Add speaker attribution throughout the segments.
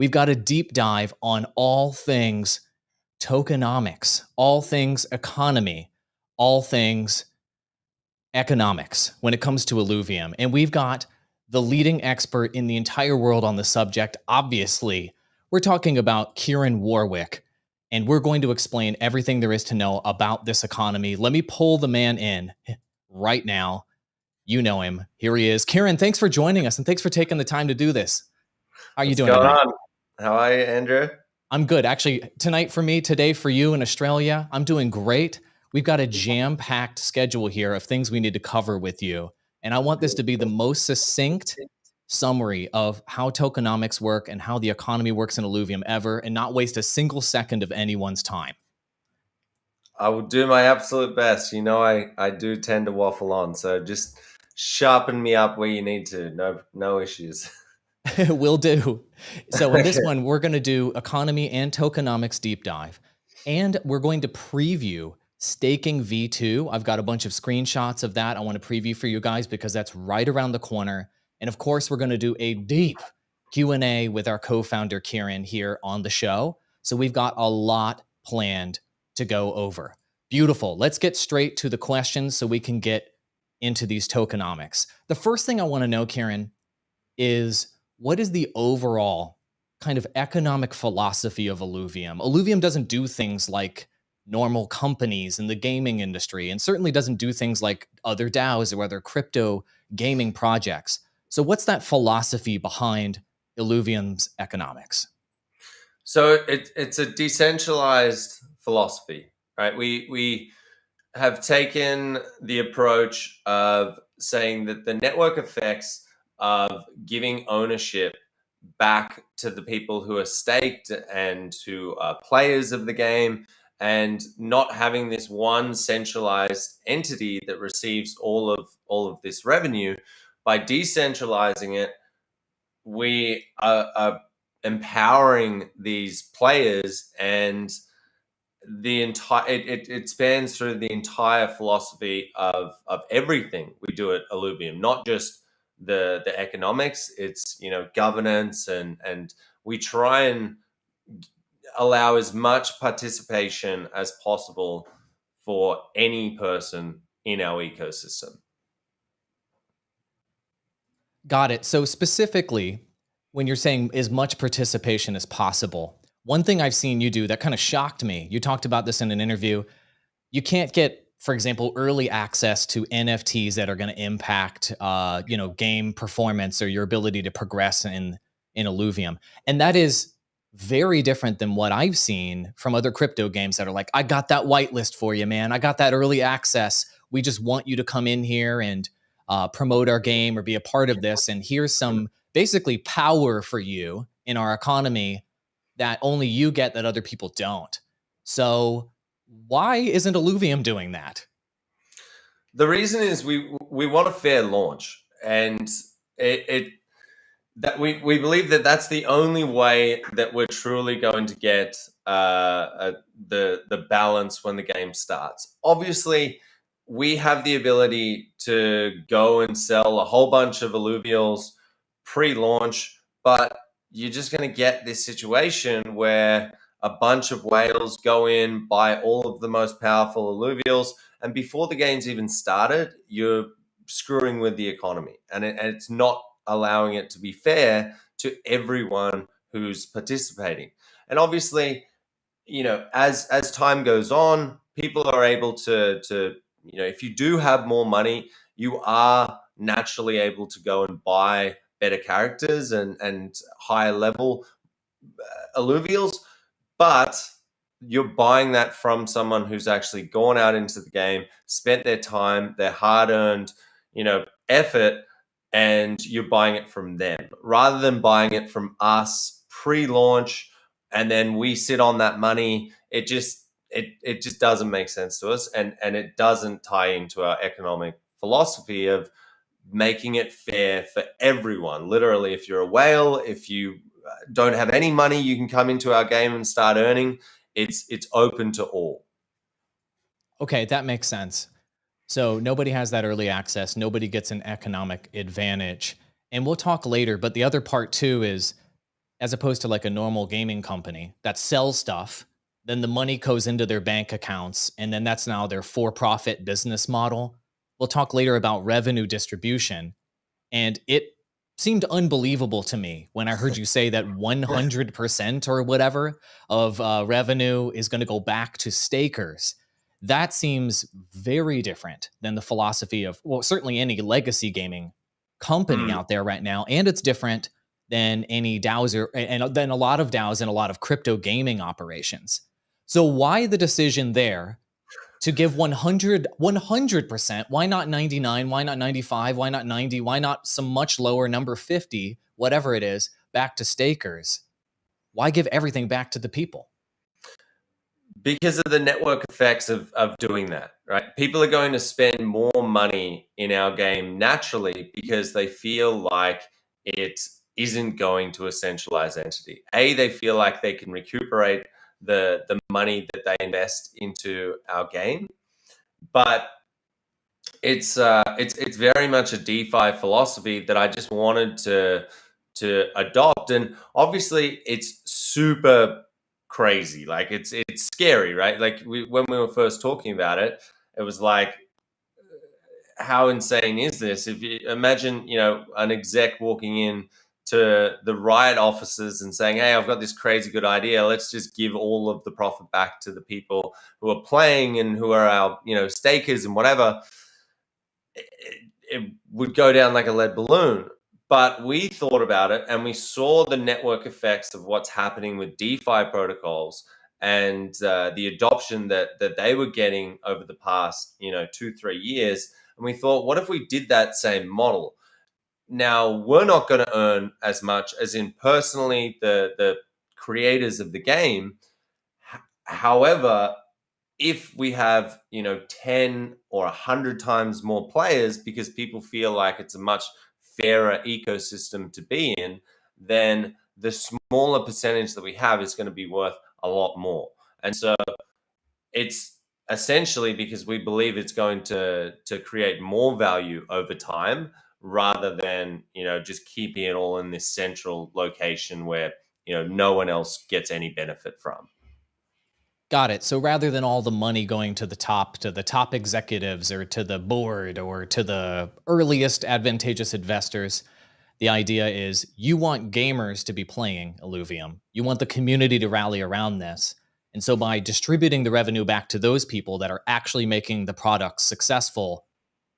Speaker 1: We've got a deep dive on all things tokenomics, all things economy, all things economics when it comes to Illuvium. And we've got the leading expert in the entire world on the subject. Obviously, we're talking about Kieran Warwick, and we're going to explain everything there is to know about this economy. Let me pull the man in right now. You know him. Here he is. Kieran, thanks for joining us, and thanks for taking the time to do this. How are you doing?
Speaker 2: What's going on? How are you, Andrew?
Speaker 1: I'm good. Actually, tonight for me, today for you in Australia, I'm doing great. We've got a jam-packed schedule here of things we need to cover with you. And I want this to be the most succinct summary of how tokenomics work and how the economy works in Illuvium ever, and not waste a single second of anyone's time.
Speaker 2: I will do my absolute best. You know, I do tend to waffle on, so just sharpen me up where you need to. No issues.
Speaker 1: Will do. So in this one, we're going to do economy and tokenomics deep dive. And we're going to preview staking V2. I've got a bunch of screenshots of that I want to preview for you guys because that's right around the corner. And of course, we're going to do a deep Q&A with our co-founder Kieran here on the show. So we've got a lot planned to go over. Beautiful. Let's get straight to the questions so we can get into these tokenomics. The first thing I want to know, Kieran, is what is the overall kind of economic philosophy of Illuvium? Illuvium doesn't do things like normal companies in the gaming industry, and certainly doesn't do things like other DAOs or other crypto gaming projects. So what's that philosophy behind Illuvium's economics?
Speaker 2: So it's a decentralized philosophy, right? We have taken the approach of saying that the network effects of giving ownership back to the people who are staked and who are players of the game, and not having this one centralized entity that receives all of this revenue. By decentralizing it, we are empowering these players, and the entire it spans through the entire philosophy of everything we do at Illuvium, not just the economics. It's, you know, governance, and we try and allow as much participation as possible for any person in our ecosystem.
Speaker 1: Got it. So specifically, when you're saying as much participation as possible, one thing I've seen you do that kind of shocked me, you talked about this in an interview, you can't get, for example, early access to NFTs that are going to impact, game performance or your ability to progress in Illuvium. And that is very different than what I've seen from other crypto games that are like, I got that whitelist for you, man. I got that early access. We just want you to come in here and promote our game or be a part of this. And here's some basically power for you in our economy that only you get that other people don't. So why isn't Illuvium doing that?
Speaker 2: The reason is we want a fair launch, and that we believe that that's the only way that we're truly going to get the balance when the game starts. Obviously, we have the ability to go and sell a whole bunch of Illuvials pre-launch, but you're just going to get this situation where a bunch of whales go in, buy all of the most powerful Illuvials, and before the game's even started, you're screwing with the economy, and it's not allowing it to be fair to everyone who's participating. And obviously, you know, as time goes on, people are able to if you do have more money, you are naturally able to go and buy better characters and higher level Illuvials, but you're buying that from someone who's actually gone out into the game, spent their time, their hard-earned, effort, and you're buying it from them rather than buying it from us pre-launch, and then we sit on that money. It just doesn't make sense to us, and it doesn't tie into our economic philosophy of making it fair for everyone. Literally, if you're a whale, if you don't have any money, you can come into our game and start earning. It's open to all.
Speaker 1: Okay, that makes sense. So nobody has that early access. Nobody gets an economic advantage. And we'll talk later. But the other part too is as opposed to like a normal gaming company that sells stuff, then the money goes into their bank accounts, and then that's now their for-profit business model. We'll talk later about revenue distribution, and it seemed unbelievable to me when I heard you say that 100% or whatever of revenue is going to go back to stakers. That seems very different than the philosophy of, well, certainly any legacy gaming company out there right now. And it's different than any DAOs and then a lot of DAOs and a lot of crypto gaming operations. So why the decision there to give 100%? Why not 99? Why not 95? Why not 90? Why not some much lower number 50, whatever it is, back to stakers? Why give everything back to the people?
Speaker 2: Because of the network effects of doing that, right? People are going to spend more money in our game naturally because they feel like it isn't going to a centralized entity. They feel like they can recuperate the money that they invest into our game, but it's very much a DeFi philosophy that I just wanted to adopt, and obviously it's super crazy. Like it's scary, right? Like when we were first talking about it, it was like, how insane is this? If you imagine, an exec walking in to the riot offices and saying, "Hey, I've got this crazy good idea. Let's just give all of the profit back to the people who are playing and who are our, stakers and whatever." It would go down like a lead balloon. But we thought about it and we saw the network effects of what's happening with DeFi protocols and the adoption that they were getting over the past 2-3 years. And we thought, what if we did that same model? Now, we're not going to earn as much as in personally the creators of the game. However, if we have 10 or 100 times more players because people feel like it's a much fairer ecosystem to be in, then the smaller percentage that we have is going to be worth a lot more. And so it's essentially because we believe it's going to create more value over time rather than just keeping it all in this central location where no one else gets any benefit from.
Speaker 1: Got it. So rather than all the money going to the top executives or to the board or to the earliest advantageous investors, the idea is you want gamers to be playing Illuvium. You want the community to rally around this. And so by distributing the revenue back to those people that are actually making the product successful,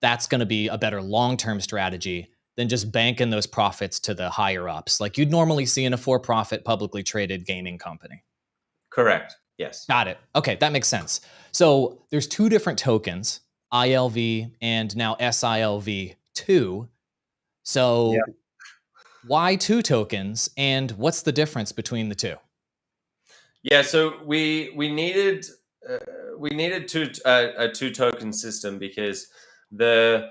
Speaker 1: that's going to be a better long-term strategy than just banking those profits to the higher ups like you'd normally see in a for-profit publicly traded gaming company.
Speaker 2: Correct. Yes.
Speaker 1: Got it. Okay, that makes sense. So there's two different tokens, ILV and now sILV2. So why two tokens, and what's the difference between the two?
Speaker 2: Yeah, so we needed a two token system because the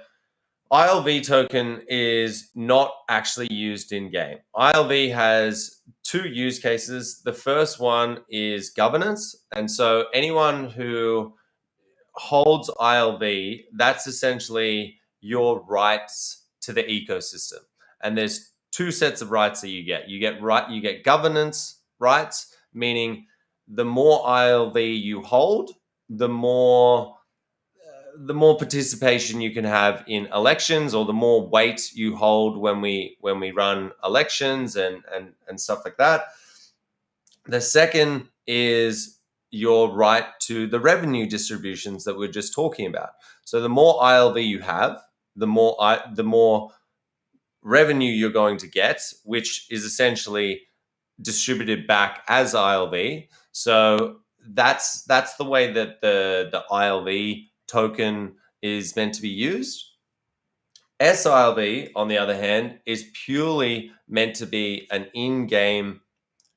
Speaker 2: ILV token is not actually used in game. ILV has two use cases. The first one is governance. And so anyone who holds ILV, that's essentially your rights to the ecosystem. And there's two sets of rights that you get. You get governance rights, meaning the more ILV you hold, the more participation you can have in elections, or the more weight you hold when we run elections and stuff like that. The second is your right to the revenue distributions that we're just talking about. So the more ILV you have, the more revenue you're going to get, which is essentially distributed back as ILV. So that's the way that the ILV token is meant to be used. sILV, on the other hand, is purely meant to be an in-game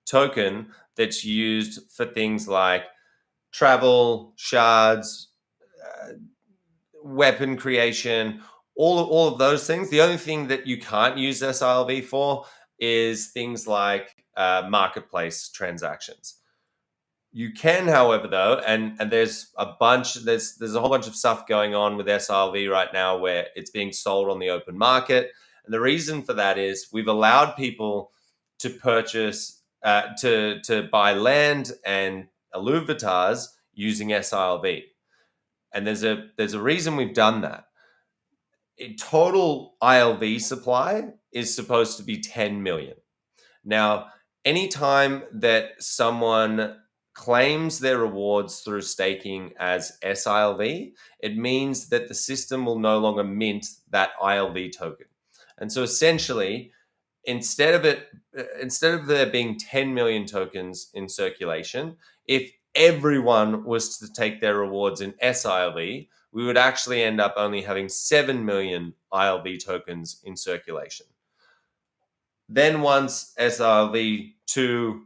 Speaker 2: token that's used for things like travel, shards, weapon creation, all of those things. The only thing that you can't use sILV for is things like marketplace transactions. You can, however, though, and there's a whole bunch of stuff going on with sILV right now where it's being sold on the open market. And the reason for that is we've allowed people to purchase to buy land and Illuvitars using sILV. And there's a reason we've done that. Total ILV supply is supposed to be 10 million. Now, anytime that someone claims their rewards through staking as sILV, it means that the system will no longer mint that ILV token. And so essentially, instead of there being 10 million tokens in circulation, if everyone was to take their rewards in sILV, we would actually end up only having 7 million ILV tokens in circulation. Then once sILV2,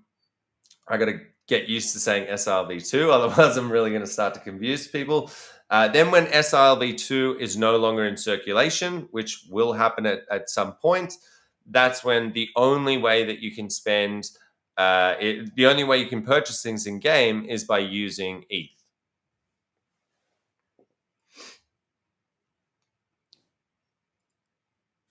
Speaker 2: I got to get used to saying sILV2, otherwise I'm really going to start to confuse people. Then when sILV2 is no longer in circulation, which will happen at some point, that's when the only way that you can spend, the only way you can purchase things in game is by using ETH.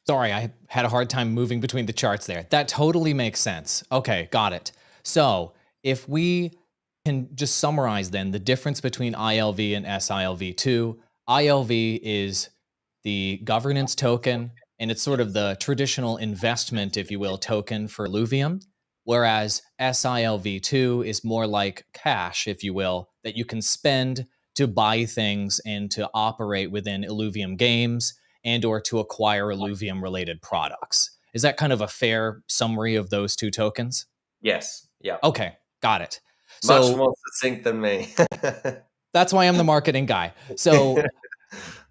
Speaker 1: Sorry, I had a hard time moving between the charts there. That totally makes sense. Okay, got it. So if we can just summarize then the difference between ILV and sILV2, ILV is the governance token, and it's sort of the traditional investment, if you will, token for Illuvium, whereas sILV2 is more like cash, if you will, that you can spend to buy things and to operate within Illuvium games and or to acquire Illuvium related products. Is that kind of a fair summary of those two tokens?
Speaker 2: Yes. Yeah.
Speaker 1: Okay, got it.
Speaker 2: Much more succinct than me.
Speaker 1: That's why I'm the marketing guy.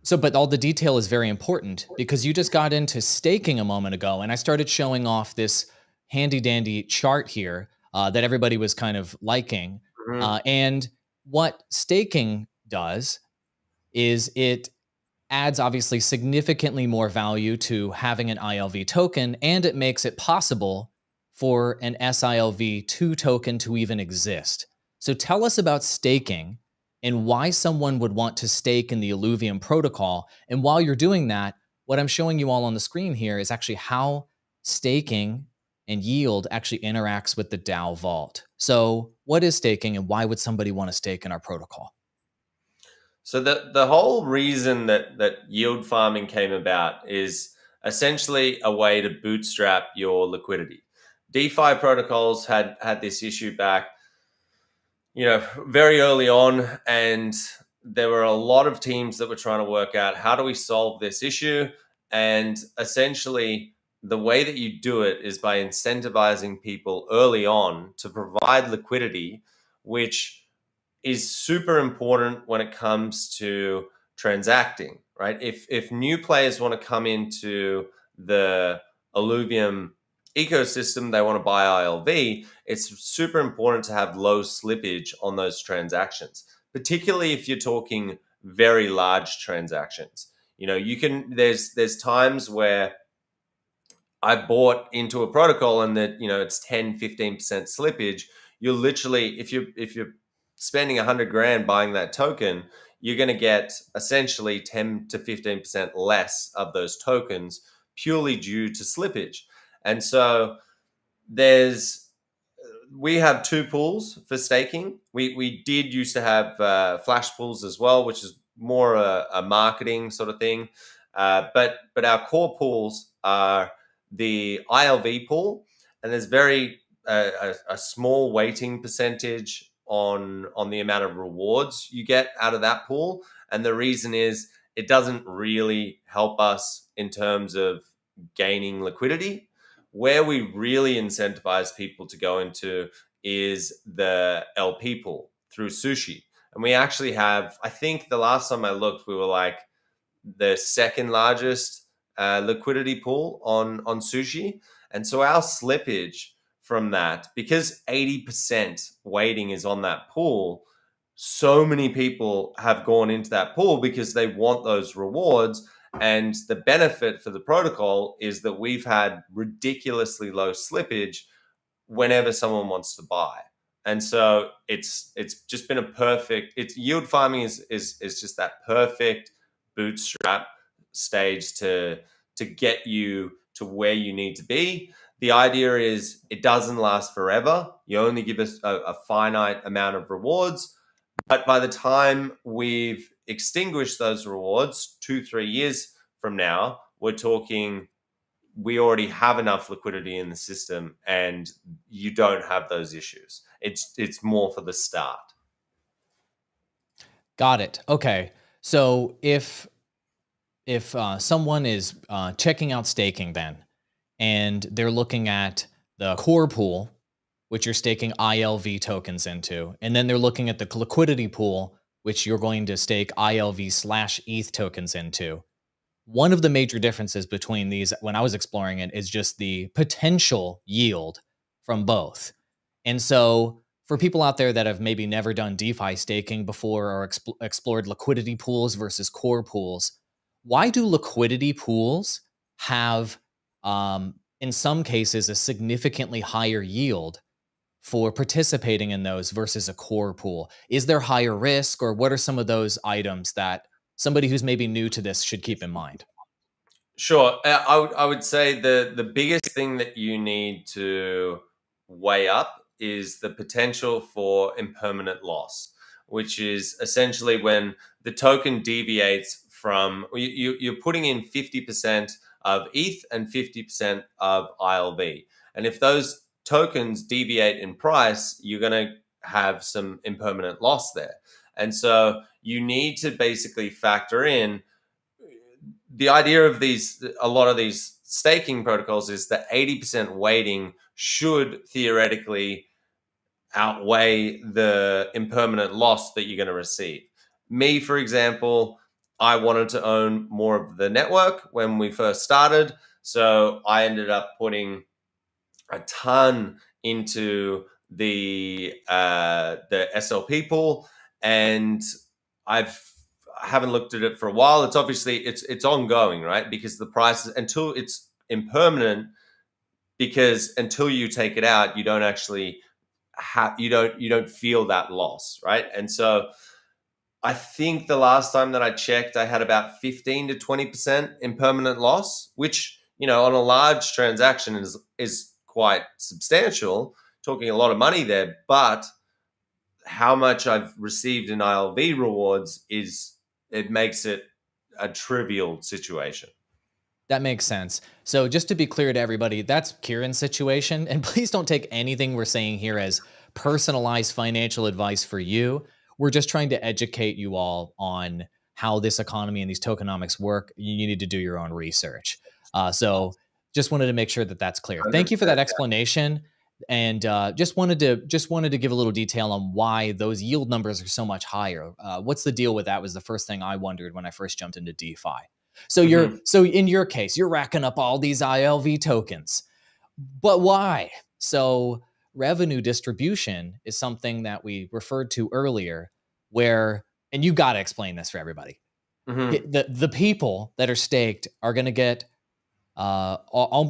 Speaker 1: But all the detail is very important because you just got into staking a moment ago, and I started showing off this handy dandy chart here that everybody was kind of liking.
Speaker 2: Mhm.
Speaker 1: And what staking does is it adds obviously significantly more value to having an ILV token, and it makes it possible for an sILV2 token to even exist. So tell us about staking and why someone would want to stake in the Illuvium protocol. And while you're doing that, what I'm showing you all on the screen here is actually how staking and yield actually interacts with the DAO vault. So what is staking and why would somebody want to stake in our protocol?
Speaker 2: So the whole reason that yield farming came about is essentially a way to bootstrap your liquidity. DeFi protocols had this issue back, very early on, and there were a lot of teams that were trying to work out how do we solve this issue. And essentially, the way that you do it is by incentivizing people early on to provide liquidity, which is super important when it comes to transacting, right? If new players want to come into the Illuvium ecosystem, they want to buy ILV, it's super important to have low slippage on those transactions, particularly if you're talking very large transactions. There's times where I bought into a protocol and that, it's 10, 15% slippage. You're literally, if you're spending 100 grand buying that token, you're going to get essentially 10 to 15% less of those tokens purely due to slippage. And so we have two pools for staking. We did used to have flash pools as well, which is more a marketing sort of thing. But our core pools are the ILV pool, and there's a small weighting percentage on the amount of rewards you get out of that pool. And the reason is it doesn't really help us in terms of gaining liquidity. Where we really incentivize people to go into is the LP pool through Sushi. And we actually have, I think the last time I looked, we were like the second largest liquidity pool on Sushi. And so our slippage from that, because 80% weighting is on that pool, so many people have gone into that pool because they want those rewards. And the benefit for the protocol is that we've had ridiculously low slippage whenever someone wants to buy. And so it's just been yield farming is just that perfect bootstrap stage to get you to where you need to be. The idea is it doesn't last forever. You only give us a finite amount of rewards. But by the time we've extinguished those rewards 2-3 years from now, we're talking we already have enough liquidity in the system and you don't have those issues. It's more for the start.
Speaker 1: Got it. Okay. So if someone is checking out staking then, and they're looking at the core pool, which you're staking ILV tokens into, and then they're looking at the liquidity pool, which you're going to stake ILV/ETH tokens into. One of the major differences between these, when I was exploring it, is just the potential yield from both. And so for people out there that have maybe never done DeFi staking before or explored liquidity pools versus core pools, why do liquidity pools have, in some cases, a significantly higher yield for participating in those versus a core pool? Is there higher risk, or what are some of those items that somebody who's maybe new to this should keep in mind?
Speaker 2: Sure. I would say the biggest thing that you need to weigh up is the potential for impermanent loss, which is essentially when the token deviates from you're putting in 50% of ETH and 50% of ILV. And if those tokens deviate in price, you're going to have some impermanent loss there. And so you need to basically factor in the idea of a lot of these staking protocols is that 80% weighting should theoretically outweigh the impermanent loss that you're going to receive. Me, for example, I wanted to own more of the network when we first started. So I ended up putting a ton into the SLP pool, and I haven't looked at it for a while. It's obviously it's ongoing, right? Because the price until it's impermanent, because until you take it out, you don't actually you don't feel that loss, right? And so I think the last time that I checked, I had about 15 to 20% impermanent loss, which, on a large transaction is quite substantial, talking a lot of money there. But how much I've received in ILV rewards it makes it a trivial situation.
Speaker 1: That makes sense. So just to be clear to everybody, that's Kieran's situation. And please don't take anything we're saying here as personalized financial advice for you. We're just trying to educate you all on how this economy and these tokenomics work. You need to do your own research. So just wanted to make sure that that's clear. Thank you for that explanation. And just wanted to give a little detail on why those yield numbers are so much higher. What's the deal with that was the first thing I wondered when I first jumped into DeFi. So so in your case, you're racking up all these ILV tokens, but why? So revenue distribution is something that we referred to earlier, where, and you got to explain this for everybody. The people that are staked are going to get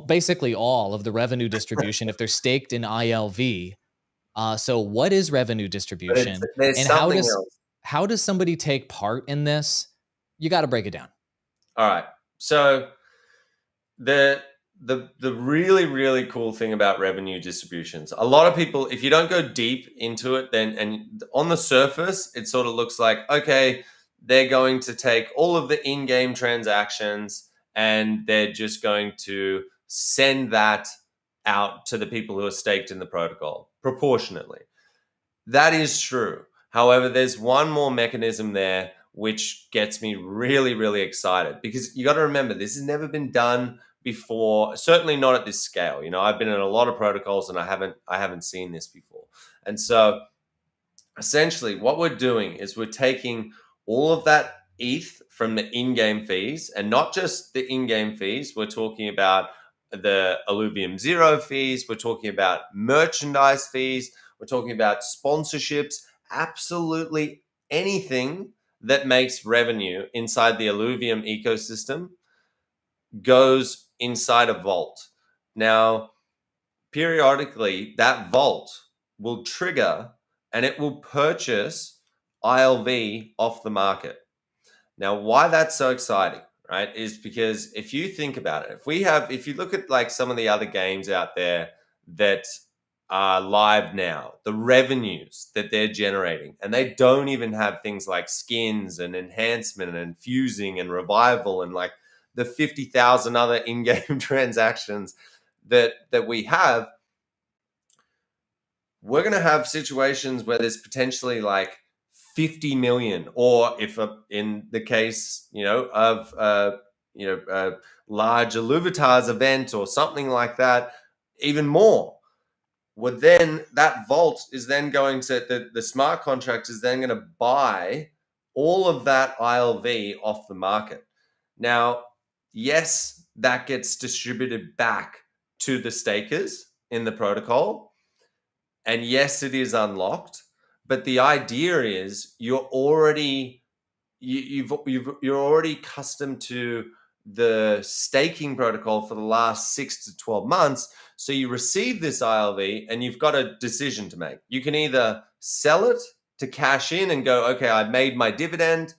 Speaker 1: basically all of the revenue distribution if they're staked in ILV. So what is revenue distribution, and how does somebody take part in this? You got to break it down.
Speaker 2: All right. So the really, really cool thing about revenue distributions, a lot of people, if you don't go deep into it, then and on the surface, it sort of looks like, okay, they're going to take all of the in-game transactions and they're just going to send that out to the people who are staked in the protocol proportionately. That is true. However, there's one more mechanism there which gets me really, really excited, because you got to remember, this has never been done before, certainly not at this scale. I've been in a lot of protocols and I haven't seen this before. And so essentially what we're doing is we're taking all of that ETH from the in-game fees, and not just the in-game fees. We're talking about the Illuvium Zero fees. We're talking about merchandise fees. We're talking about sponsorships, absolutely anything that makes revenue inside the Illuvium ecosystem goes inside a vault. Now, periodically, that vault will trigger and it will purchase ILV off the market. Now, why that's so exciting, right, is because if you think about it, if you look at like some of the other games out there that are live now, the revenues that they're generating, and they don't even have things like skins and enhancement and infusing and revival and like the 50,000 other in-game transactions that we have, we're going to have situations where there's potentially like 50 million, or if in the case, of a large Illuvitars event or something like that, even more. Well, then that vault is then going to the smart contract is then going to buy all of that ILV off the market. Now, yes, that gets distributed back to the stakers in the protocol. And yes, it is unlocked, but the idea is you're already you're already accustomed to the staking protocol for the last 6 to 12 months. So you receive this ILV and you've got a decision to make. You can either sell it to cash in and go, okay, I've made my dividend,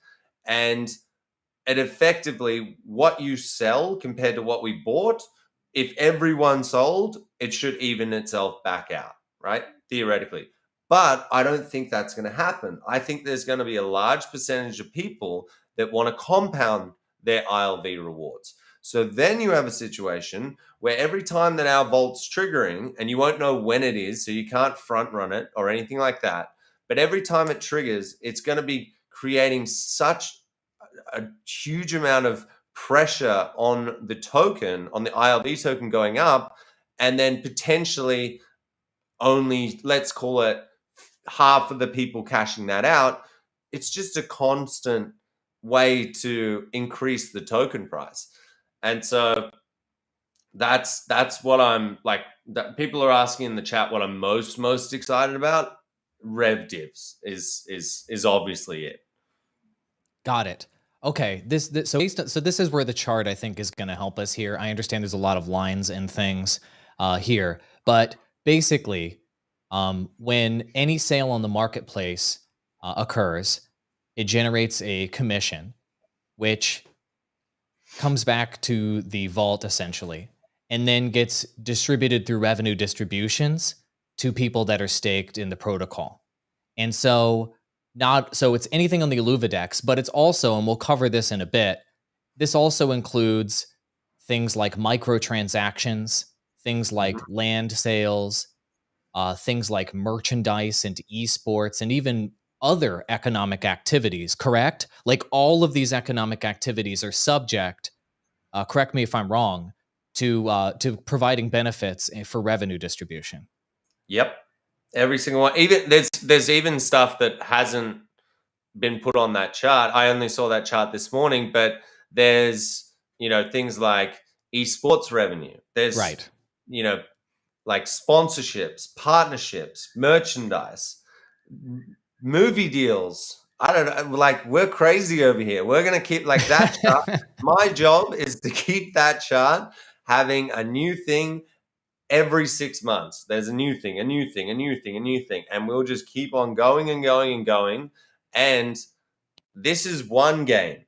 Speaker 2: and effectively what you sell compared to what we bought, if everyone sold, it should even itself back out, right? Theoretically. But I don't think that's going to happen. I think there's going to be a large percentage of people that want to compound their ILV rewards. So then you have a situation where every time that our vault's triggering, and you won't know when it is, so you can't front run it or anything like that, but every time it triggers, it's going to be creating such a huge amount of pressure on the token, on the ILV token going up, and then potentially only, let's call it, half of the people cashing that out. It's just a constant way to increase the token price. And so that's what I'm like, that people are asking in the chat what I'm most excited about. Rev divs is obviously it.
Speaker 1: Got it. Okay, so this is where the chart I think is going to help us here. I understand there's a lot of lines and things here, but basically, when any sale on the marketplace occurs, it generates a commission, which comes back to the vault essentially, and then gets distributed through revenue distributions to people that are staked in the protocol. And so it's anything on the Illuvidex, but it's also, and we'll cover this in a bit, this also includes things like microtransactions, things like land sales, things like merchandise and eSports, and even other economic activities, correct? Like all of these economic activities are subject, correct me if I'm wrong, to providing benefits for revenue distribution.
Speaker 2: Yep. Every single one. Even there's even stuff that hasn't been put on that chart. I only saw that chart this morning, but there's, things like eSports revenue. There's,
Speaker 1: right.
Speaker 2: Like sponsorships, partnerships, merchandise, movie deals. I don't know, like we're crazy over here. We're going to keep like that chart. My job is to keep that chart having a new thing every 6 months. There's a new thing, a new thing, a new thing, a new thing. And we'll just keep on going and going and going. And this is one game.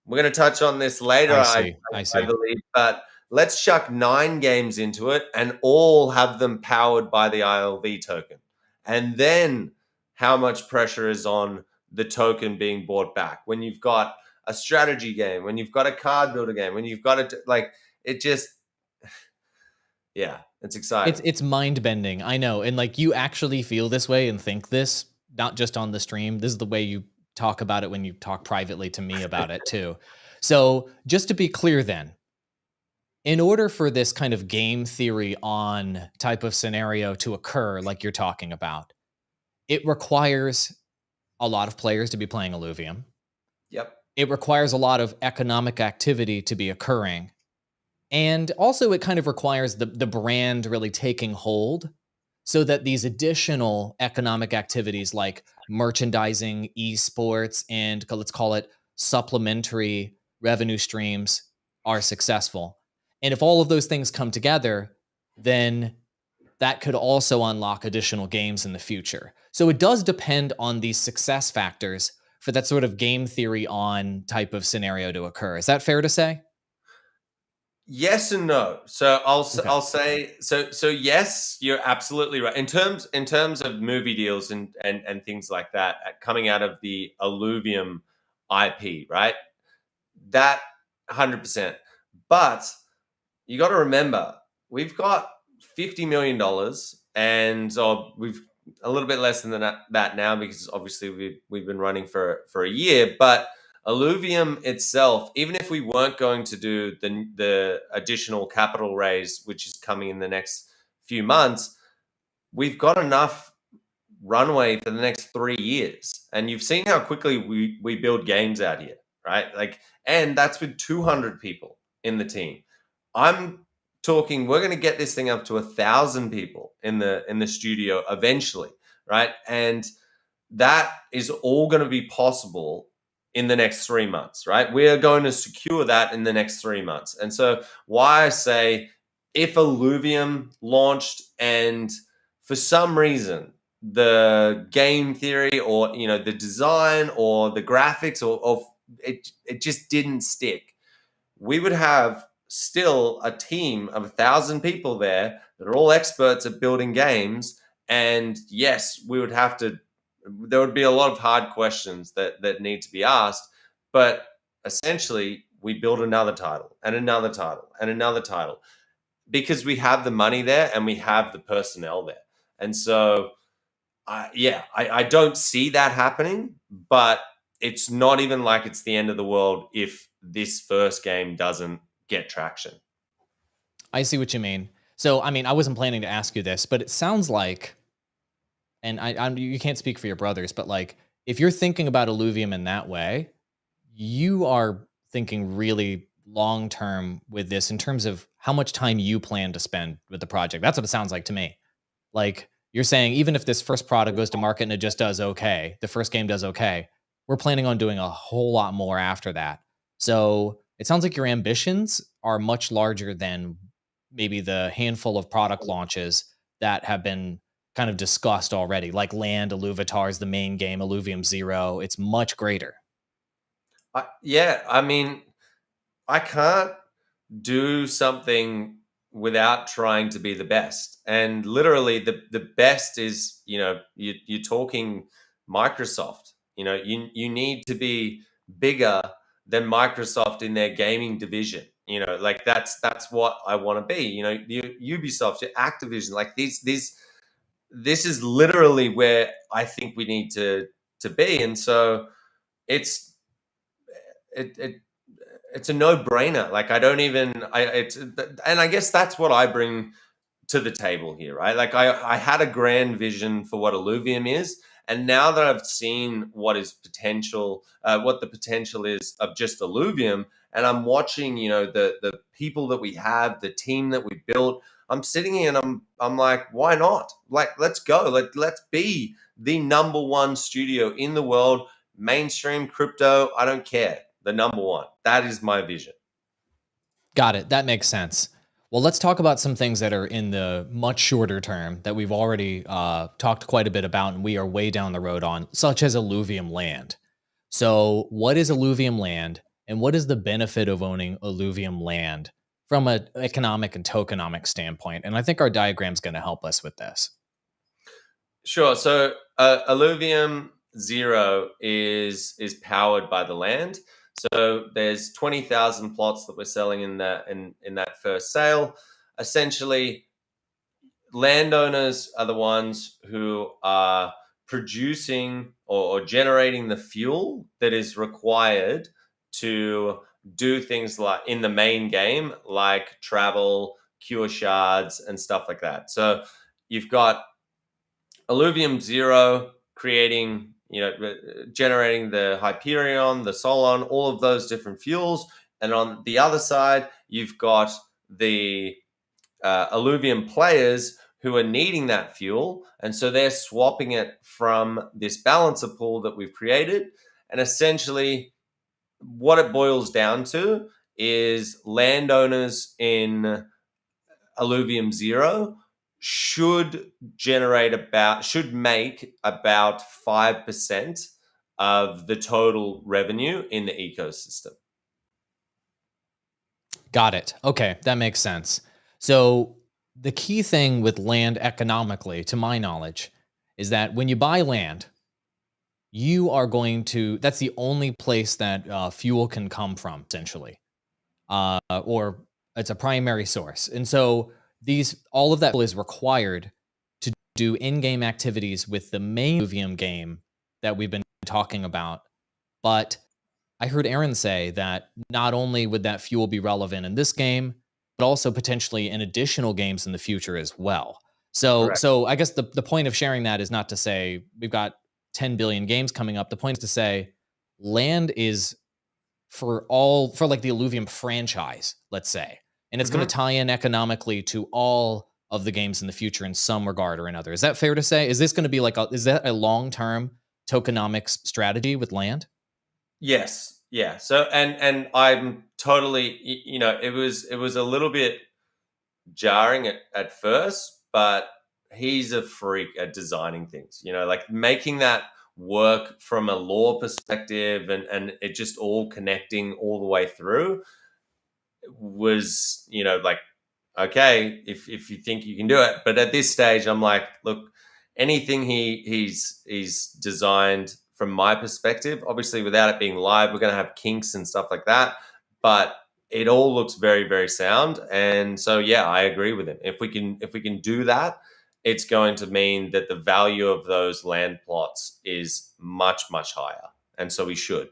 Speaker 2: We're going to touch on this later, I believe. But let's chuck 9 games into it and all have them powered by the ILV token. And then how much pressure is on the token being bought back when you've got a strategy game, when you've got a card builder game, when you've got it just, yeah, it's exciting.
Speaker 1: It's mind bending. I know. And like you actually feel this way and think this, not just on the stream. This is the way you talk about it when you talk privately to me about it too. So just to be clear then, in order for this kind of game theory on type of scenario to occur, like you're talking about, it requires a lot of players to be playing Illuvium.
Speaker 2: Yep.
Speaker 1: It requires a lot of economic activity to be occurring. And also it kind of requires the brand really taking hold so that these additional economic activities like merchandising, eSports, and let's call it supplementary revenue streams are successful. And if all of those things come together, then that could also unlock additional games in the future. So it does depend on these success factors for that sort of game theory on type of scenario to occur. Is that fair to say?
Speaker 2: Yes and no. So
Speaker 1: Okay.
Speaker 2: I'll say so yes, you're absolutely right. In terms of movie deals and things like that coming out of the Illuvium IP, right? That 100%. But you got to remember, we've got $50 million, and we've a little bit less than that now because obviously we've been running for a year. But Illuvium itself, even if we weren't going to do the additional capital raise, which is coming in the next few months, we've got enough runway for the next 3 years. And you've seen how quickly we build games out here, right? Like, and that's with 200 people in the team. I'm talking, we're going to get this thing up to 1,000 people in the studio eventually, right? And that is all going to be possible in the next 3 months, right? We are going to secure that in the next 3 months. And so why I say if Illuvium launched and for some reason the game theory or the design or the graphics or it just didn't stick, we would have still a team of 1,000 people there that are all experts at building games. And yes, there would be a lot of hard questions that need to be asked. But essentially, we build another title and another title and another title because we have the money there and we have the personnel there. And so, I don't see that happening, but it's not even like it's the end of the world if this first game doesn't get traction.
Speaker 1: I see what you mean. So, I mean, I wasn't planning to ask you this, but it sounds like, and you can't speak for your brothers, but like, if you're thinking about Illuvium in that way, you are thinking really long term with this in terms of how much time you plan to spend with the project. That's what it sounds like to me. Like, you're saying, even if this first product goes to market and it just does okay, the first game does okay, we're planning on doing a whole lot more after that. So it sounds like your ambitions are much larger than maybe the handful of product launches that have been kind of discussed already, like Land, Illuvitars, the main game, Illuvium Zero. It's much greater.
Speaker 2: Yeah, I mean, I can't do something without trying to be the best. And literally, the best is, you're talking Microsoft. You need to be bigger than Microsoft in their gaming division. Like that's what I want to be. Ubisoft, your Activision, like this is literally where I think we need to be. And so it's it it's a no-brainer. Like I don't even I it's and I guess that's what I bring to the table here, right? Like I had a grand vision for what Illuvium is, and now that I've seen what the potential is of just Illuvium, and I'm watching, the people that we have, the team that we built. I'm sitting here and I'm like, why not? Like, let's go. Let's be the number one studio in the world, mainstream crypto. I don't care. The number one. That is my vision.
Speaker 1: Got it. That makes sense. Well, let's talk about some things that are in the much shorter term that we've already talked quite a bit about and we are way down the road on, such as Illuvium Land. So what is Illuvium Land and what is the benefit of owning Illuvium Land from an economic and tokenomic standpoint? And I think our diagram's going to help us with this.
Speaker 2: Sure. So Illuvium Zero is powered by the land. So there's 20,000 plots that we're selling in that first sale. Essentially, landowners are the ones who are producing or generating the fuel that is required to do things like in the main game, like travel, cure shards, and stuff like that. So you've got Illuvium Zero creating, generating the Hyperion, the Solon, all of those different fuels. And on the other side, you've got the Illuvium players who are needing that fuel. And so they're swapping it from this balancer pool that we've created. And essentially, what it boils down to is landowners in Illuvium Zero should make about 5% of the total revenue in the ecosystem.
Speaker 1: Got it. Okay, that makes sense. So the key thing with land economically, to my knowledge, is that when you buy land, you are going to, that's the only place that fuel can come from, essentially, or it's a primary source. And so all of that is required to do in-game activities with the main Illuvium game that we've been talking about. But I heard Aaron say that not only would that fuel be relevant in this game, but also potentially in additional games in the future as well. So I guess the point of sharing that is not to say we've got 10 billion games coming up. The point is to say land is for like the Illuvium franchise, let's say, and it's going to tie in economically to all of the games in the future in some regard or another. Is that fair to say? Is this going to be like is that a long-term tokenomics strategy with land?
Speaker 2: Yes. Yeah. So and I'm totally, it was a little bit jarring at first, but he's a freak at designing things, like making that work from a lore perspective and it just all connecting all the way through was, like, okay, if you think you can do it. But at this stage, I'm like, look, anything he's designed from my perspective, obviously without it being live, we're going to have kinks and stuff like that, but it all looks very, very sound. And so, yeah, I agree with him. If we can do that, it's going to mean that the value of those land plots is much, much higher. And so we should.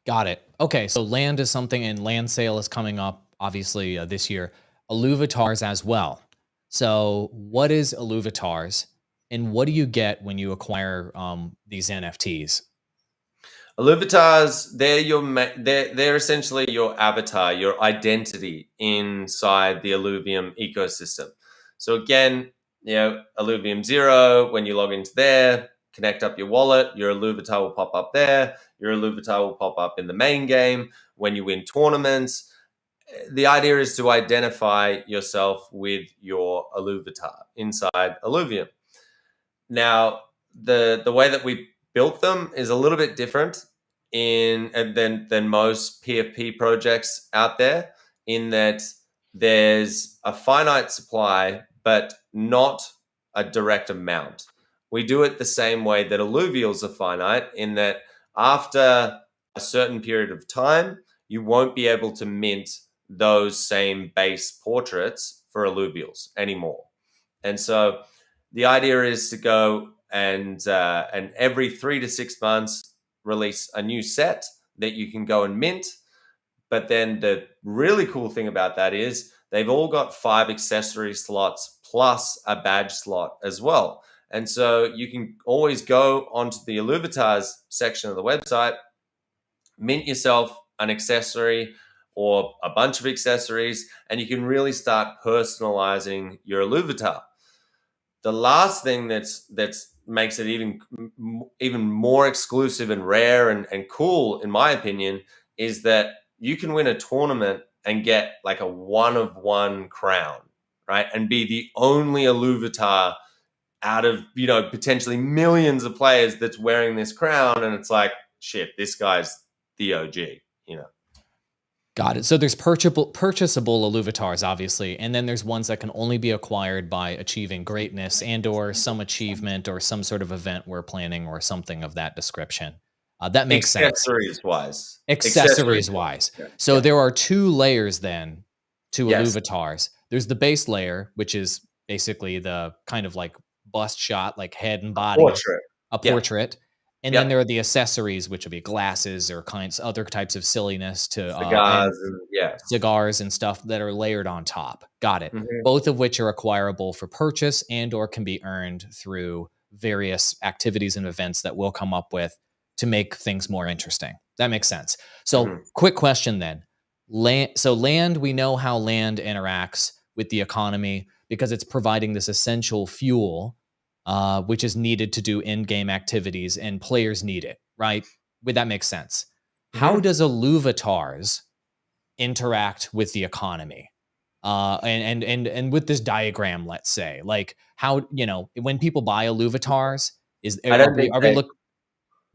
Speaker 1: Got it. Okay, so land is something, and land sale is coming up, obviously, this year. Illuvitars as well. So what is Illuvitars, and what do you get when you acquire these NFTs?
Speaker 2: Illuvitars, they're essentially your avatar, your identity inside the Illuvium ecosystem. So again, Illuvium 0, when you log into there, connect up your wallet, your Illuvitar will pop up there. Your Illuvitar will pop up in the main game when you win tournaments. The idea is to identify yourself with your Illuvitar inside Illuvium. Now, the way that we built them is a little bit different than most PFP projects out there, in that there's a finite supply, but not a direct amount. We do it the same way that alluvials are finite, in that after a certain period of time, you won't be able to mint those same base portraits for alluvials anymore. And so the idea is to go and every 3 to 6 months release a new set that you can go and mint. But then the really cool thing about that is they've all got 5 accessory slots plus a badge slot as well. And so you can always go onto the Illuvitars section of the website, mint yourself an accessory or a bunch of accessories, and you can really start personalizing your Illuvitar. The last thing that's makes it even more exclusive and rare and cool, in my opinion, is that you can win a tournament and get like a 1-of-1 crown, right? And be the only Illuvitar out of, potentially millions of players that's wearing this crown. And it's like, shit, this guy's the OG.
Speaker 1: Got it. So there's purchasable Illuvitars, obviously, and then there's ones that can only be acquired by achieving greatness and/or some achievement or some sort of event we're planning or something of that description. That makes sense.
Speaker 2: Accessories-wise.
Speaker 1: Accessories-wise.
Speaker 2: Yeah.
Speaker 1: So there are 2 layers then to
Speaker 2: Yes.
Speaker 1: Illuvitars. There's the base layer, which is basically the kind of like bust shot, like head and body, a portrait. And then there are the accessories, which would be glasses or other types of silliness to
Speaker 2: cigars,
Speaker 1: cigars and stuff that are layered on top. Got it. Both of which are acquirable for purchase and/or can be earned through various activities and events that we'll come up with to make things more interesting. That makes sense. So, quick question then. Land, we know how land interacts with the economy because it's providing this essential fuel, which is needed to do in-game activities, and players need it, right? Would that make sense? How does Illuvitars interact with the economy? And with this diagram, let's say, like how, when people buy Illuvitars, are we look?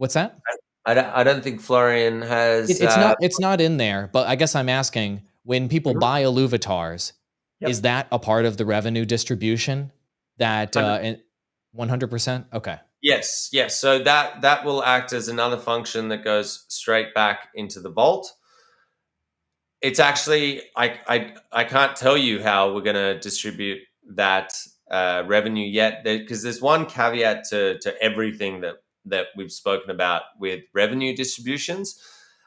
Speaker 1: What's that?
Speaker 2: I don't think Florian has.
Speaker 1: It's not in there, but I guess I'm asking, when people
Speaker 2: Mhm.
Speaker 1: buy Illuvitars, is
Speaker 2: Yep.
Speaker 1: that a part of the revenue distribution? That 100%? Okay.
Speaker 2: Yes, yes. So that will act as another function that goes straight back into the vault. It's actually I can't tell you how we're going to distribute that revenue yet, because there's one caveat to everything that we've spoken about with revenue distributions,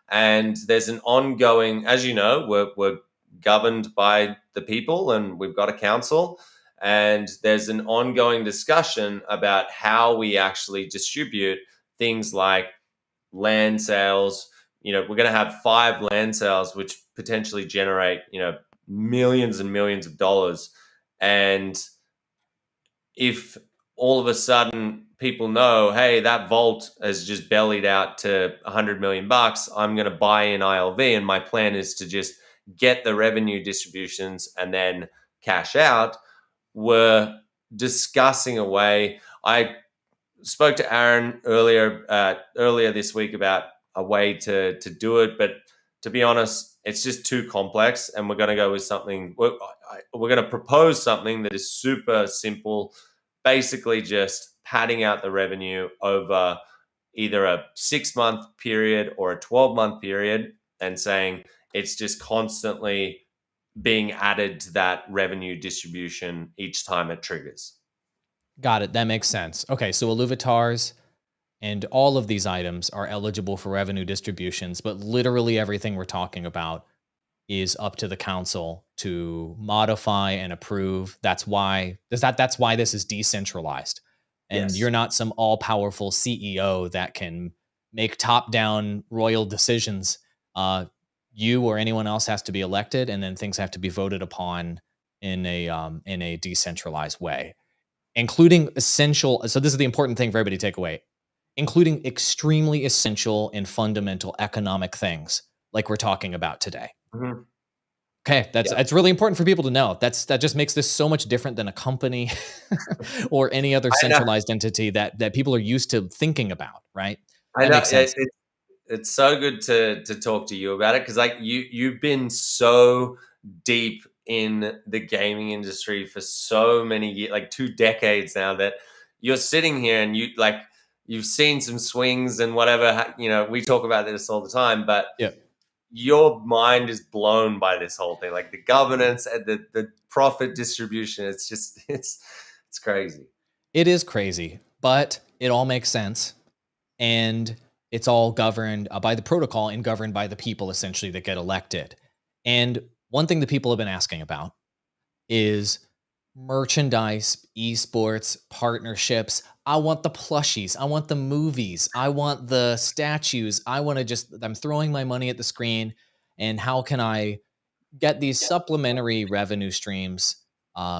Speaker 2: and there's an ongoing, as you know, we're governed by the people, and we've got a council, and there's an ongoing discussion about how we actually distribute things like land sales. We're going to have 5 land sales, which potentially generate, millions and millions of dollars. And if all of a sudden people know, hey, that vault has just bellied out to 100 million bucks, I'm going to buy in ILV. And my plan is to just get the revenue distributions and then cash out. We're discussing a way. I spoke to Aaron earlier this week about a way to do it, but to be honest, it's just too complex, and we're going to go with something. We're going to propose something that is super simple, basically just padding out the revenue over either a 6-month period or a 12-month period, and saying it's just constantly being added to that revenue distribution each time it triggers.
Speaker 1: Got it. That makes sense. Okay, so Illuvitars and all of these items are eligible for revenue distributions, but literally everything we're talking about is up to the council to modify and approve. That's why this is decentralized. And
Speaker 2: Yes.
Speaker 1: you're not some all-powerful CEO that can make top-down royal decisions. You or anyone else has to be elected, and then things have to be voted upon in a decentralized way, including essential. So this is the important thing for everybody to take away, including extremely essential and fundamental economic things like we're talking about today.
Speaker 2: Mhm.
Speaker 1: Okay,
Speaker 2: Yeah.
Speaker 1: that's really important for people to know. That just makes this so much different than a company or any other
Speaker 2: I know.
Speaker 1: centralized entity that people are used to thinking about, right?
Speaker 2: I
Speaker 1: That
Speaker 2: know.
Speaker 1: makes sense.
Speaker 2: It's so good to talk to you about it, because like you've been so deep in the gaming industry for so many years, like 2 decades now, that you're sitting here and you've seen some swings and whatever. We talk about this all the time, but
Speaker 1: Yeah.
Speaker 2: your mind is blown by this whole thing, like the governance and the profit distribution. It's just it's crazy.
Speaker 1: It is crazy, but it all makes sense. And it's all governed by the protocol and governed by the people essentially that get elected. And one thing that people have been asking about is merchandise, esports, partnerships. I want the plushies. I want the movies. I want the statues. I'm throwing my money at the screen. And how can I get these supplementary revenue streams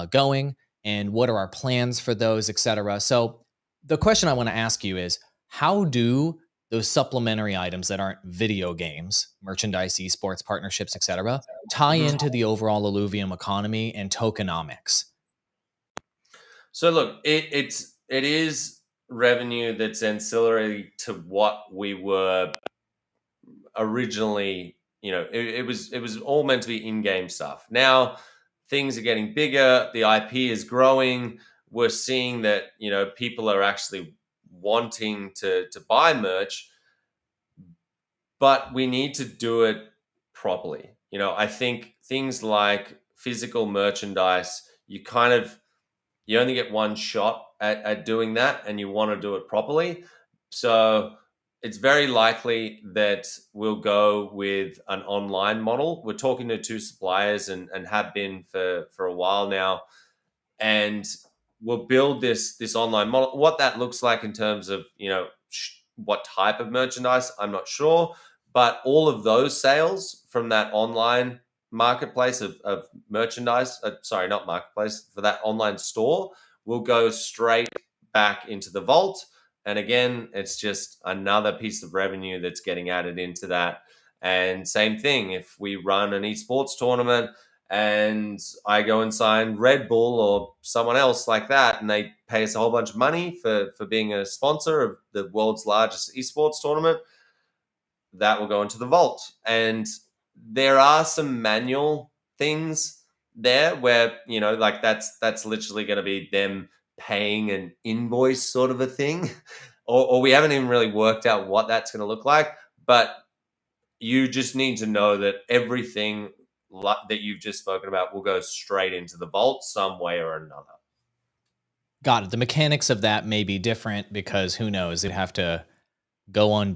Speaker 1: going? And what are our plans for those, et cetera? So the question I want to ask you is, how do those supplementary items that aren't video games, merchandise, esports, partnerships, et cetera, tie
Speaker 2: Mhm.
Speaker 1: into the overall Illuvium economy and tokenomics?
Speaker 2: So look, it is revenue that's ancillary to what we were originally. It was all meant to be in-game stuff. Now things are getting bigger. The IP is growing. We're seeing that people are actually wanting to buy merch, but we need to do it properly. I think things like physical merchandise, you only get one shot at doing that, and you want to do it properly. So it's very likely that we'll go with an online model. We're talking to 2 suppliers, and have been for a while now, and we'll build this online model. What that looks like in terms of what type of merchandise, I'm not sure, but all of those sales from that online marketplace of merchandise, sorry, not marketplace, for that online store, will go straight back into the vault. And again, it's just another piece of revenue that's getting added into that. And same thing, if we run an esports tournament and I go and sign Red Bull or someone else like that, and they pay us a whole bunch of money for being a sponsor of the world's largest esports tournament, that will go into the vault. And there are some manual things there where, you know, like that's literally going to be them paying an invoice sort of a thing. Or we haven't even really worked out what that's going to look like. But you just need to know that everything that you've just spoken about will go straight into the vault some way or another.
Speaker 1: Got it. The mechanics of that may be different because who knows, they'd have to go on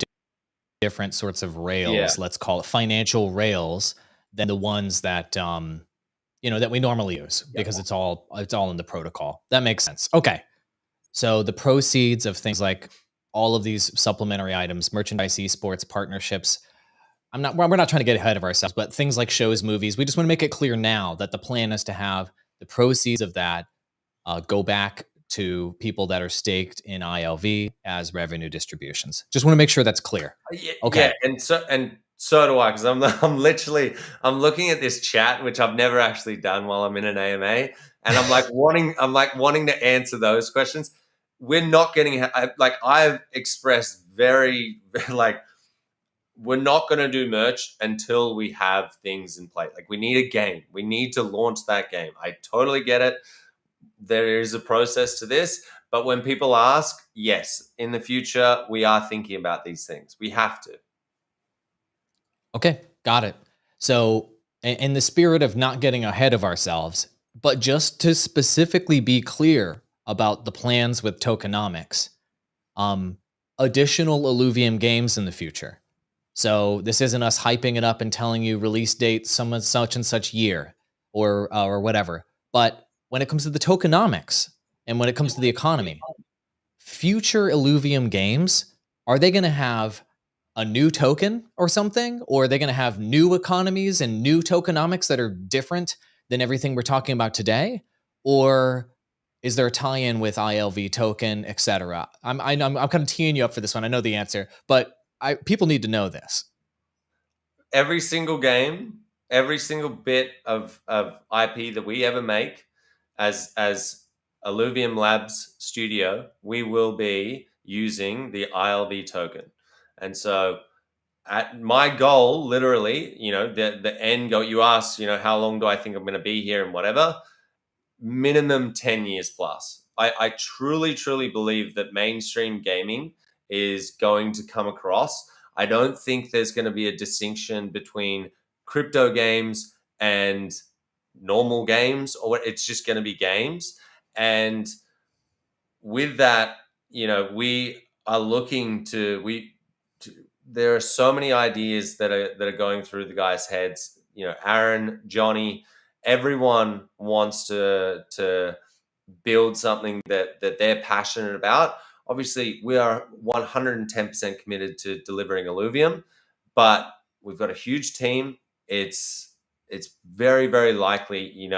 Speaker 1: different sorts of rails, let's call it financial rails, than the ones that that we normally use, because it's all in the protocol. That makes sense. Okay. So the proceeds of things like all of these supplementary items, merchandise, esports, partnerships, we're not trying to get ahead of ourselves, but things like shows, movies, we just want to make it clear now that the plan is to have the proceeds of that go back to people that are staked in ILV as revenue distributions. Just want to make sure that's clear.
Speaker 2: Okay. Yeah, and so do I, because I'm looking at this chat, which I've never actually done while I'm in an AMA, and I'm like wanting to answer those questions. We're not getting I've expressed very we're not going to do merch until we have things in place. Like, we need a game. We need to launch that game. I totally get it. There is a process to this, but when people ask, yes, in the future, we are thinking about these things. We have to.
Speaker 1: Okay, got it. So in the spirit of not getting ahead of ourselves, but just to specifically be clear about the plans with tokenomics, additional Illuvium games in the future. So this isn't us hyping it up and telling you release date, such and such year or whatever. But when it comes to the tokenomics and when it comes to the economy, future Illuvium games, are they going to have a new token or something? Or are they going to have new economies and new tokenomics that are different than everything we're talking about today? Or is there a tie-in with ILV token, et cetera? I'm kind of teeing you up for this one. I know the answer, but people need to know this.
Speaker 2: Every single game, every single bit of IP that we ever make as Illuvium Labs Studio, we will be using the ILV token. And so at my goal, literally, the end goal, you asked, how long do I think I'm going to be here and whatever, minimum 10 years plus. I truly, truly believe that mainstream gaming is going to come across. I don't think there's going to be a distinction between crypto games and normal games, or it's just going to be games. And with that, we are looking there are so many ideas that are going through the guys' heads. Aaron, Johnny, everyone wants to build something that they're passionate about. Obviously, we are 110% committed to delivering Illuvium, but we've got a huge team. It's very, very likely,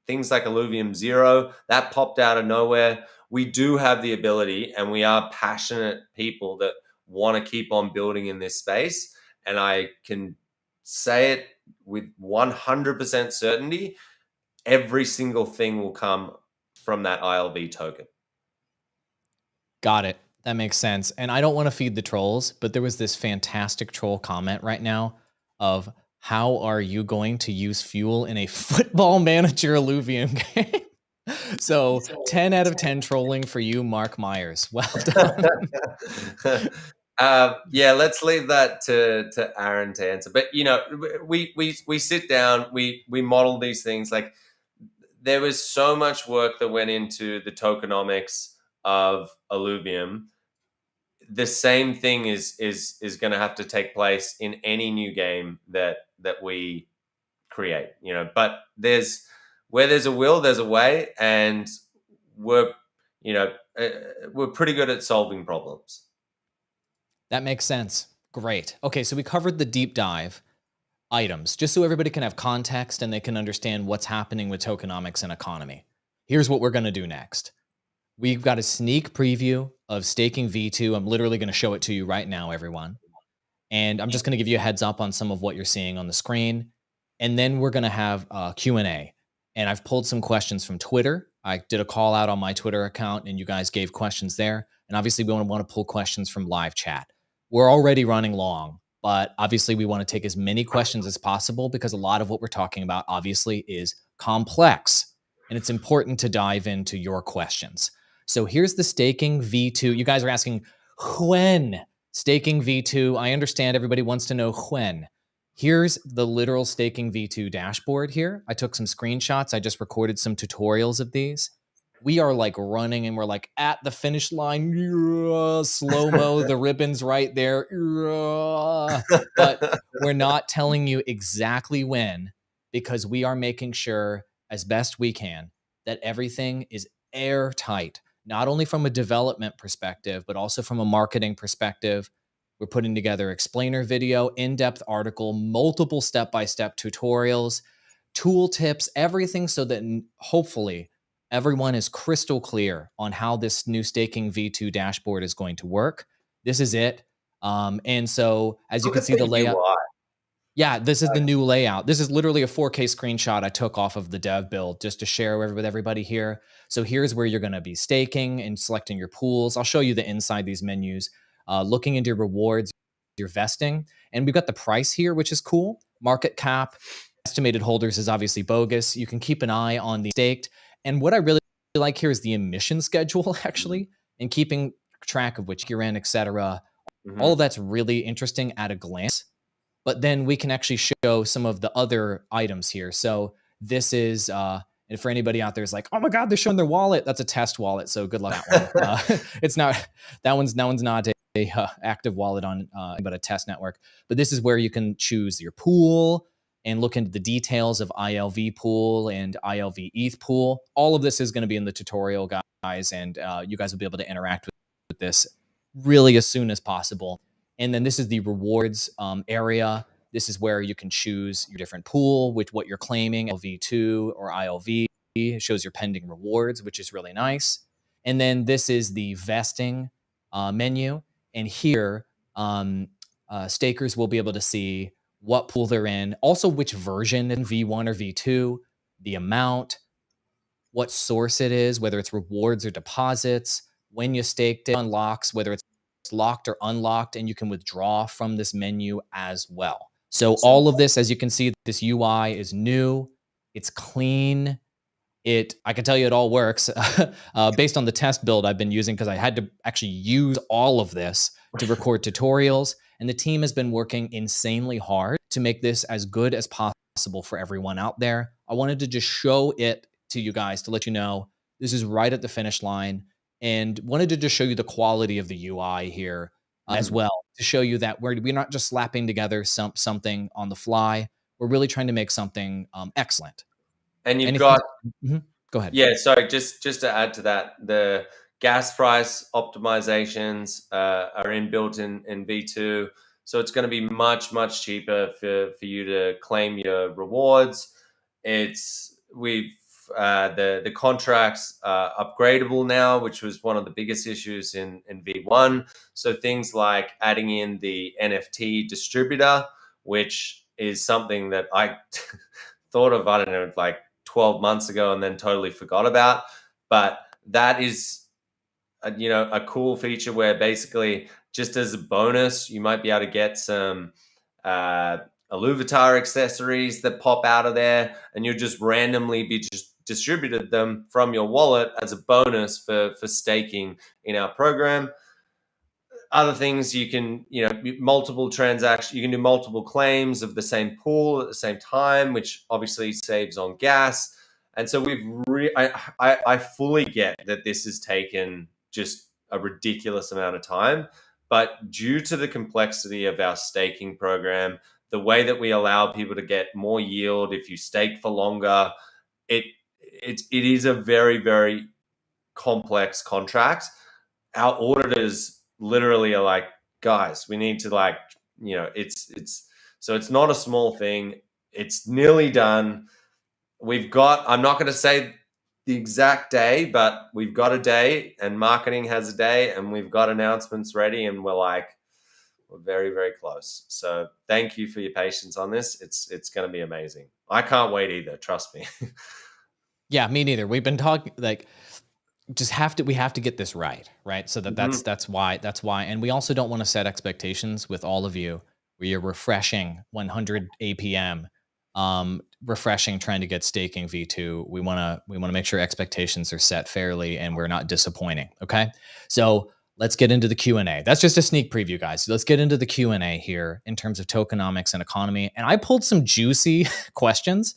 Speaker 2: things like Illuvium Zero, that popped out of nowhere. We do have the ability, and we are passionate people that want to keep on building in this space. And I can say it with 100% certainty, every single thing will come from that ILV token.
Speaker 1: Got it. That makes sense. And I don't want to feed the trolls, but there was this fantastic troll comment right now of, how are you going to use fuel in a football manager Illuvium game? So 10 out of 10 trolling for you, Mark Myers. Well done.
Speaker 2: Yeah, let's leave that to Aaron to answer. But we sit down, we model these things. Like, there was so much work that went into the tokenomics of Illuvium. The same thing is going to have to take place in any new game that we create. But where there's a will, there's a way, and we're pretty good at solving problems.
Speaker 1: That makes sense. Great. Okay, so we covered the deep dive items, just so everybody can have context and they can understand what's happening with tokenomics and economy. Here's what we're going to do next. We've got a sneak preview of staking V2. I'm literally going to show it to you right now, everyone. And I'm just going to give you a heads up on some of what you're seeing on the screen. And then we're going to have Q&A. And I've pulled some questions from Twitter. I did a call out on my Twitter account and you guys gave questions there. And obviously we want to pull questions from live chat. We're already running long, but obviously we want to take as many questions as possible because a lot of what we're talking about obviously is complex. And it's important to dive into your questions. So here's the staking V2. You guys are asking when staking V2. I understand everybody wants to know when. Here's the literal staking V2 dashboard here. I took some screenshots. I just recorded some tutorials of these. We are like running and we're like at the finish line, slow-mo, the ribbon's right there. But we're not telling you exactly when because we are making sure as best we can that everything is airtight, not only from a development perspective, but also from a marketing perspective. We're putting together explainer video, in-depth article, multiple step-by-step tutorials, tool tips, everything so that hopefully everyone is crystal clear on how this new staking V2 dashboard is going to work. This is it. And so as you can see the layout.
Speaker 2: UI.
Speaker 1: Yeah, this is the new layout. This is literally a 4K screenshot I took off of the dev build just to share with everybody here. So here's where you're going to be staking and selecting your pools. I'll show you the inside these menus. Looking into your rewards, your vesting. And we've got the price here, which is cool. Market cap, estimated holders is obviously bogus. You can keep an eye on the staked. And what I really like here is the emission schedule, actually, and keeping track of which Kieran, et cetera. All of that's really interesting at a glance. But then we can actually show some of the other items here. So this is, and for anybody out there is like, oh my God, they're showing their wallet. That's a test wallet. So good luck with that one. It's not, that one's not a active wallet on, but a test network. But this is where you can choose your pool and look into the details of ILV pool and ILV ETH pool. All of this is going to be in the tutorial, guys. And you guys will be able to interact with this really as soon as possible. And then this is the rewards area. This is where you can choose your different pool with what you're claiming, LV2 or ILV. It shows your pending rewards, which is really nice. And then this is the vesting menu. And here, stakers will be able to see what pool they're in, also which version in V1 or V2, the amount, what source it is, whether it's rewards or deposits, when you staked it, unlocks, whether it's locked or unlocked, and you can withdraw from this menu as well. So all of this, as you can see, this UI is new, it's clean. I can tell you it all works based on the test build I've been using because I had to actually use all of this to record tutorials. And the team has been working insanely hard to make this as good as possible for everyone out there. I wanted to just show it to you guys to let you know this is right at the finish line, and wanted to just show you the quality of the UI here as well, to show you that we're not just slapping together something on the fly. We're really trying to make something excellent.
Speaker 2: And you've got,
Speaker 1: go ahead.
Speaker 2: Yeah, sorry, just to add to that, the gas price optimizations are inbuilt in V2. So it's going to be much, much cheaper for you to claim your rewards. The contracts are upgradable now, which was one of the biggest issues in V1. So things like adding in the NFT distributor, which is something that I thought of, I don't know, like 12 months ago and then totally forgot about. But that is, a cool feature where basically just as a bonus, you might be able to get some Illuvitar accessories that pop out of there, and you'll just randomly be just distributed them from your wallet as a bonus for staking in our program. Other things, you can, multiple transactions, you can do multiple claims of the same pool at the same time, which obviously saves on gas. And so I fully get that this has taken just a ridiculous amount of time, but due to the complexity of our staking program, the way that we allow people to get more yield if you stake for longer, it is a very, very complex contract. Our auditors literally are like, guys, we need to it's not a small thing. It's nearly done. I'm not going to say the exact day, but we've got a day and marketing has a day and we've got announcements ready, and we're like, We're very, very close. So thank you for your patience on this. It's going to be amazing. I can't wait either. Trust me.
Speaker 1: Yeah, me neither. We've been talking like we have to get this right. So that's why, and we also don't want to set expectations with all of you where you're refreshing 100 APM, refreshing, trying to get staking V2. We want to make sure expectations are set fairly and we're not disappointing. Okay. So let's get into the Q&A. That's just a sneak preview, guys. Let's get into the Q&A here in terms of tokenomics and economy. And I pulled some juicy questions.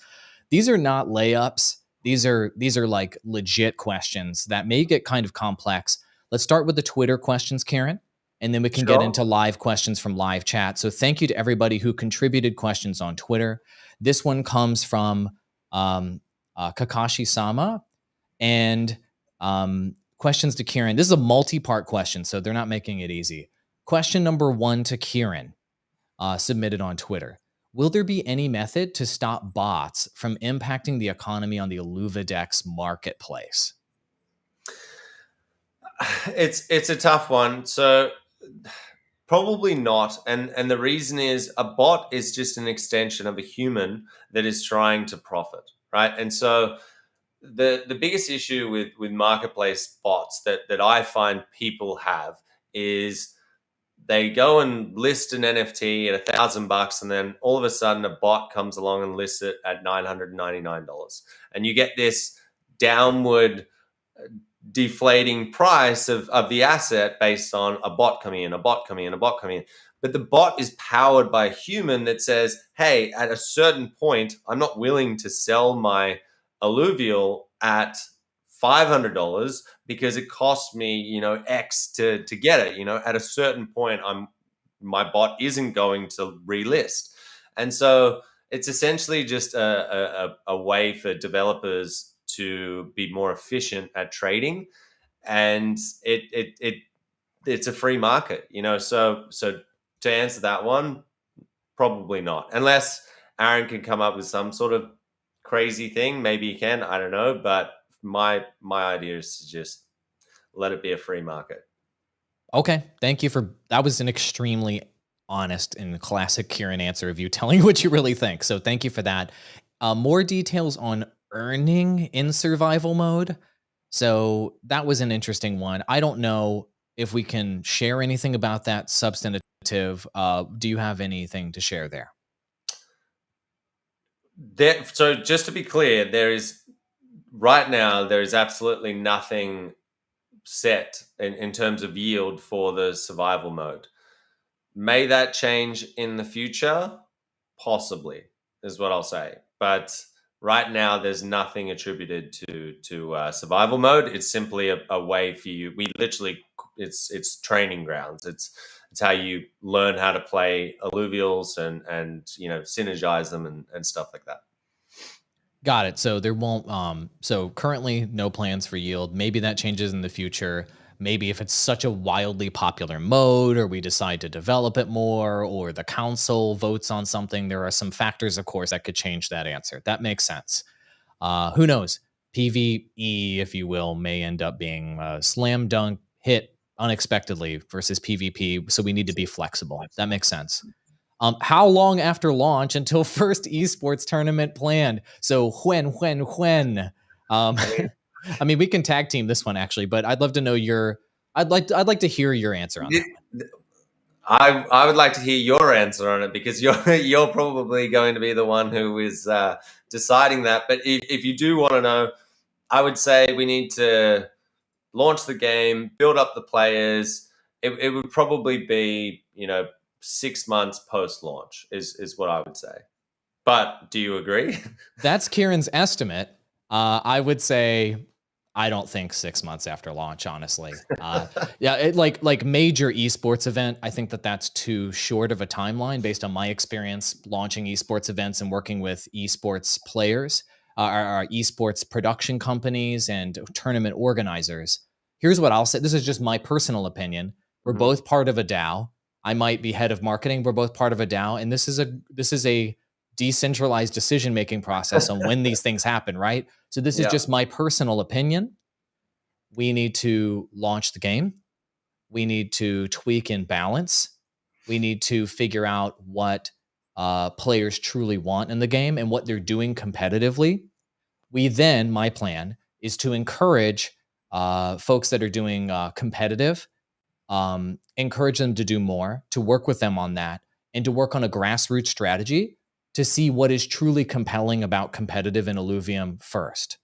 Speaker 1: These are not layups. These are like legit questions that may get kind of complex. Let's start with the Twitter questions, Kieran, and then we can get into live questions from live chat. So thank you to everybody who contributed questions on Twitter. This one comes from Kakashi-sama, and questions to Kieran. This is a multi-part question, so they're not making it easy. Question number 1 to Kieran, submitted on Twitter. Will there be any method to stop bots from impacting the economy on the Illuvidex marketplace?
Speaker 2: It's a tough one. So probably not. And the reason is a bot is just an extension of a human that is trying to profit, right? And so the biggest issue with marketplace bots that I find people have is they go and list an NFT at $1,000, and then all of a sudden a bot comes along and lists it at $999, and you get this downward deflating price of the asset based on a bot coming in, a bot coming in, a bot coming in. But the bot is powered by a human that says, hey, at a certain point, I'm not willing to sell my alluvial at $500 because it costs me, X to get it. At a certain point, my bot isn't going to relist. And so it's essentially just a way for developers to be more efficient at trading, and it's a free market, So to answer that one, probably not, unless Aaron can come up with some sort of crazy thing. Maybe he can. I don't know, but my idea is to just let it be a free market.
Speaker 1: Okay, thank you that was an extremely honest and classic Kieran answer of you telling what you really think. So thank you for that. More details on earning in survival mode. So that was an interesting one. I don't know if we can share anything about that substantive. Do you have anything to share there?
Speaker 2: So just to be clear, right now, there is absolutely nothing set in terms of yield for the survival mode. May that change in the future? Possibly, is what I'll say. But right now, there's nothing attributed to survival mode. It's simply a way for you. It's training grounds. It's how you learn how to play alluvials and synergize them and stuff like that.
Speaker 1: Got it. So there won't. So currently, no plans for yield. Maybe that changes in the future. Maybe if it's such a wildly popular mode, or we decide to develop it more, or the council votes on something, there are some factors, of course, that could change that answer. That makes sense. Who knows? PvE, if you will, may end up being a slam dunk hit unexpectedly versus PvP. So we need to be flexible. That makes sense. How long after launch until first esports tournament planned? So when? I mean, we can tag team this one actually, but I'd love to know I'd like to hear your answer on that.
Speaker 2: I would like to hear your answer on it, because you're probably going to be the one who is deciding that. But if you do want to know, I would say we need to launch the game, build up the players. It would probably be 6 months post-launch is what I would say. But do you agree?
Speaker 1: That's Kieran's estimate. I would say I don't think 6 months after launch, honestly. Yeah, like major esports event, I think that's too short of a timeline based on my experience launching esports events and working with esports players, our esports production companies and tournament organizers. Here's what I'll say. This is just my personal opinion. We're both part of a DAO. I might be head of marketing. We're both part of a DAO, and this is a decentralized decision-making process on when these things happen, right? So this is just my personal opinion. We need to launch the game. We need to tweak in balance. We need to figure out what players truly want in the game and what they're doing competitively. My plan is to encourage folks that are doing competitive, encourage them to do more, to work with them on that, and to work on a grassroots strategy to see what is truly compelling about competitive in Illuvium first.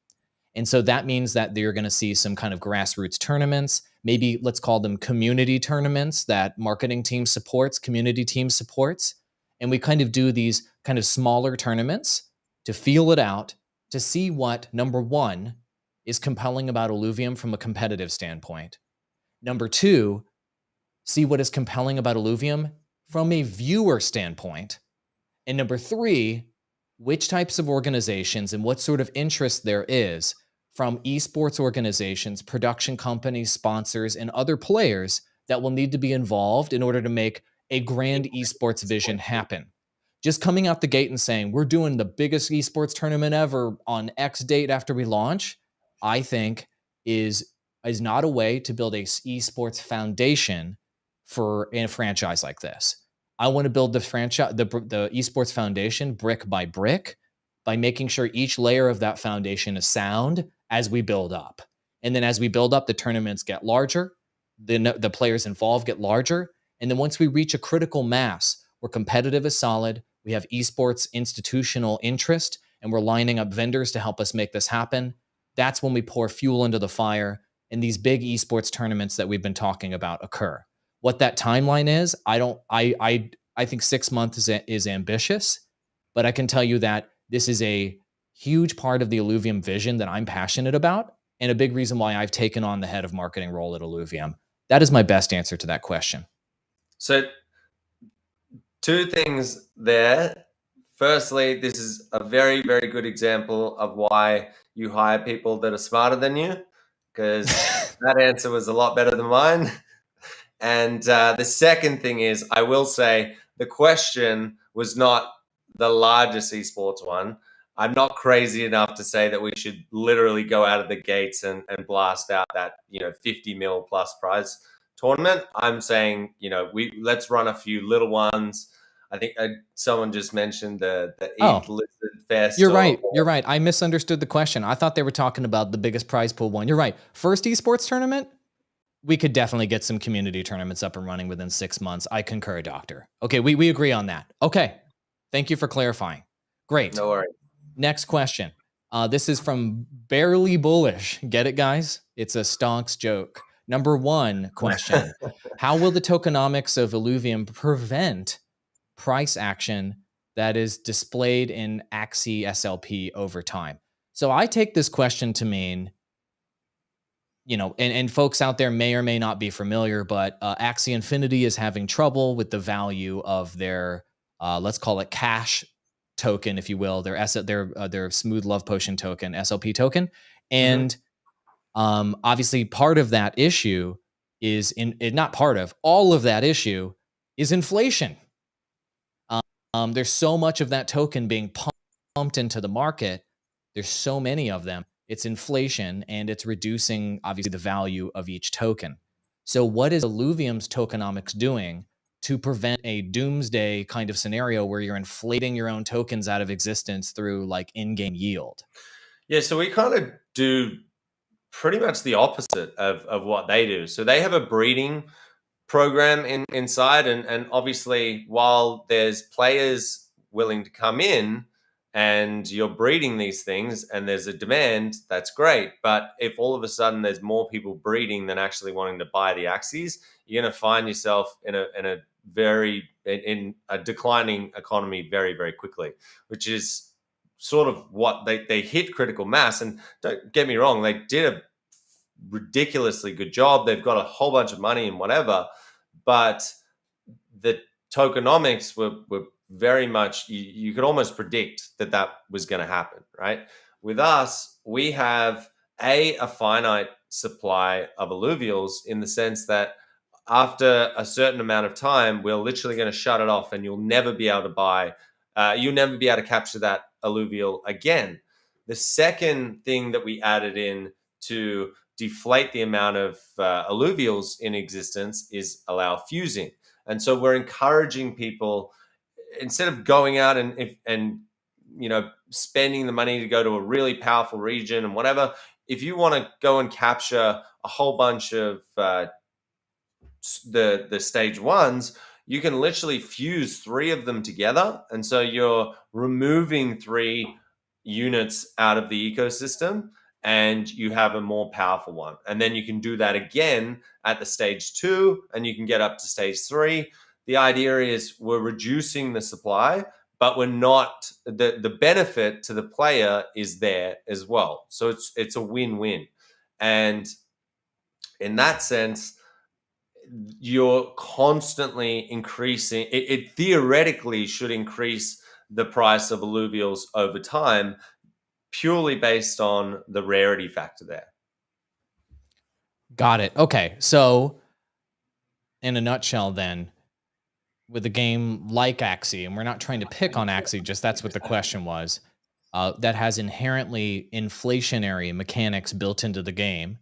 Speaker 1: And so that means that you're going to see some kind of grassroots tournaments, maybe let's call them community tournaments that marketing team supports, community team supports. And we kind of do these kind of smaller tournaments to feel it out, to see what, number one, is compelling about Illuvium from a competitive standpoint. Number two, see what is compelling about Illuvium from a viewer standpoint. And number three, which types of organizations and what sort of interest there is from esports organizations, production companies, sponsors, and other players that will need to be involved in order to make a grand esports vision happen. Just coming out the gate and saying, we're doing the biggest esports tournament ever on X date after we launch, I think is not a way to build a esports foundation for a franchise like this. I want to build the franchise, the esports foundation brick by brick by making sure each layer of that foundation is sound as we build up. And then as we build up, the tournaments get larger, the players involved get larger. And then once we reach a critical mass where competitive is solid, we have esports institutional interest, and we're lining up vendors to help us make this happen, that's when we pour fuel into the fire and these big esports tournaments that we've been talking about occur. What that timeline is, I think 6 months is ambitious, but I can tell you that this is a huge part of the Illuvium vision that I'm passionate about, and a big reason why I've taken on the head of marketing role at Illuvium. That is my best answer to that question.
Speaker 2: So, two things there. Firstly, this is a very, very good example of why you hire people that are smarter than you, because that answer was a lot better than mine. And the second thing is, I will say the question was not the largest esports one. I'm not crazy enough to say that we should literally go out of the gates and blast out that 50 mil plus prize tournament. I'm saying let's run a few little ones. I think someone just mentioned the ETH Lizard Fest.
Speaker 1: You're right. You're right. I misunderstood the question. I thought they were talking about the biggest prize pool one. You're right. First esports tournament, we could definitely get some community tournaments up and running within 6 months. I concur, Doctor. Okay, we agree on that. Okay, thank you for clarifying. Great.
Speaker 2: No worries.
Speaker 1: Next question. This is from Barely Bullish. Get it, guys? It's a stonks joke. Number one question. How will the tokenomics of Illuvium prevent price action that is displayed in Axie SLP over time? So I take this question to mean, and folks out there may or may not be familiar, but Axie Infinity is having trouble with the value of their, let's call it cash token, if you will, their Smooth Love Potion token, SLP token. And obviously part of that issue is all of that issue is inflation. There's so much of that token being pumped into the market. There's so many of them. It's inflation, and it's reducing, obviously, the value of each token. So what is Illuvium's tokenomics doing to prevent a doomsday kind of scenario where you're inflating your own tokens out of existence through like in-game yield?
Speaker 2: Yeah, so we kind of do pretty much the opposite of what they do. So they have a breeding program inside, and obviously while there's players willing to come in and you're breeding these things and there's a demand, that's great. But if all of a sudden there's more people breeding than actually wanting to buy the Axies, you're going to find yourself in a declining economy very, very quickly, which is sort of what they hit critical mass. And don't get me wrong, they did a ridiculously good job. They've got a whole bunch of money and whatever, but the tokenomics were very much, you could almost predict that was going to happen, right? With us, we have a finite supply of alluvials, in the sense that after a certain amount of time, we're literally going to shut it off, and you'll never be able to buy, you'll never be able to capture that alluvial again. The second thing that we added in to deflate the amount of alluvials in existence is allow fusing. And so we're encouraging people, instead of going out and spending the money to go to a really powerful region and whatever, if you want to go and capture a whole bunch of the stage ones, you can literally fuse 3 of them together. And so you're removing 3 units out of the ecosystem and you have a more powerful one. And then you can do that again at the stage 2 and you can get up to stage 3. The idea is we're reducing the supply, but we're not, the benefit to the player is there as well. So it's a win-win. And in that sense, you're constantly increasing. It theoretically should increase the price of alluvials over time, purely based on the rarity factor there.
Speaker 1: Got it. Okay. So in a nutshell then, with a game like Axie, and we're not trying to pick on Axie, just that's what the question was, that has inherently inflationary mechanics built into the game,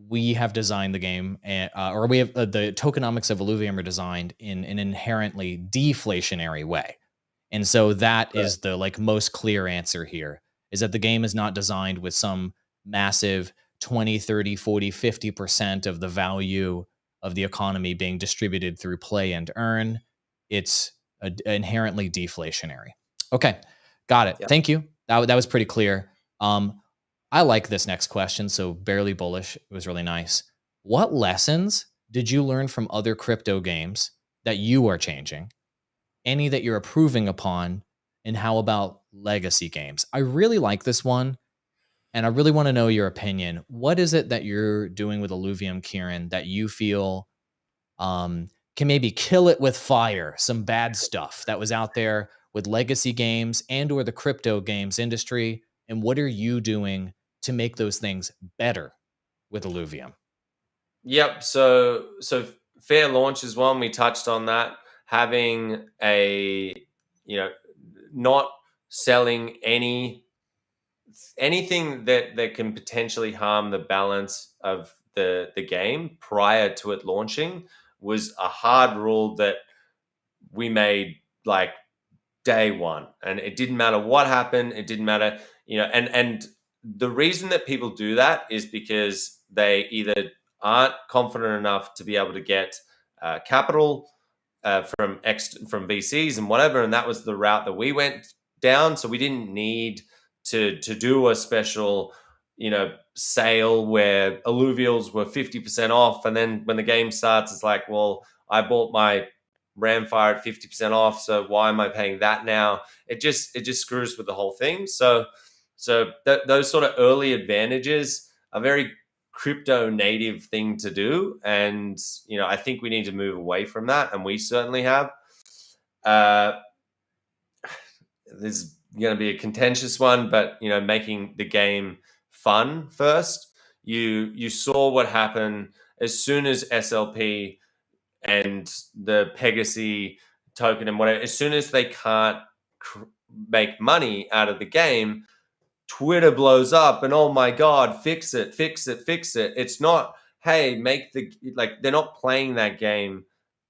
Speaker 1: we have designed the game, or we have the tokenomics of Illuvium are designed in an inherently deflationary way. And so that is the most clear answer here, is that the game is not designed with some massive 20, 30, 40, 50% of the value of the economy being distributed through play and earn. It's inherently deflationary. Okay, got it. Yep. Thank you. That was pretty clear. I like this next question, so barely bullish. It was really nice. What lessons did you learn from other crypto games that you are changing? Any that you're approving upon? And how about legacy games? I really like this one, and I really want to know your opinion. What is it that you're doing with Illuvium, Kieran, that you feel can maybe kill it with fire, some bad stuff that was out there with legacy games and or the crypto games industry? And what are you doing to make those things better with Illuvium?
Speaker 2: Yep. So fair launch is one. We touched on that. Having not selling anything that can potentially harm the balance of the game prior to it launching was a hard rule that we made like day one. And it didn't matter what happened. It didn't matter, and the reason that people do that is because they either aren't confident enough to be able to get capital from VCs and whatever, and that was the route that we went down. So we didn't need to do a special, sale where alluvials were 50% off, and then when the game starts, it's like, well, I bought my Ramfire at 50% off, so why am I paying that now? It just screws with the whole thing. So those sort of early advantages are very crypto native thing to do, and I think we need to move away from that, and we certainly have. This is going to be a contentious one, but making the game fun first. You saw what happened as soon as SLP and the Pegasi token and whatever, as soon as they can't make money out of the game, Twitter blows up and, oh my God, fix it. It's not, hey, they're not playing that game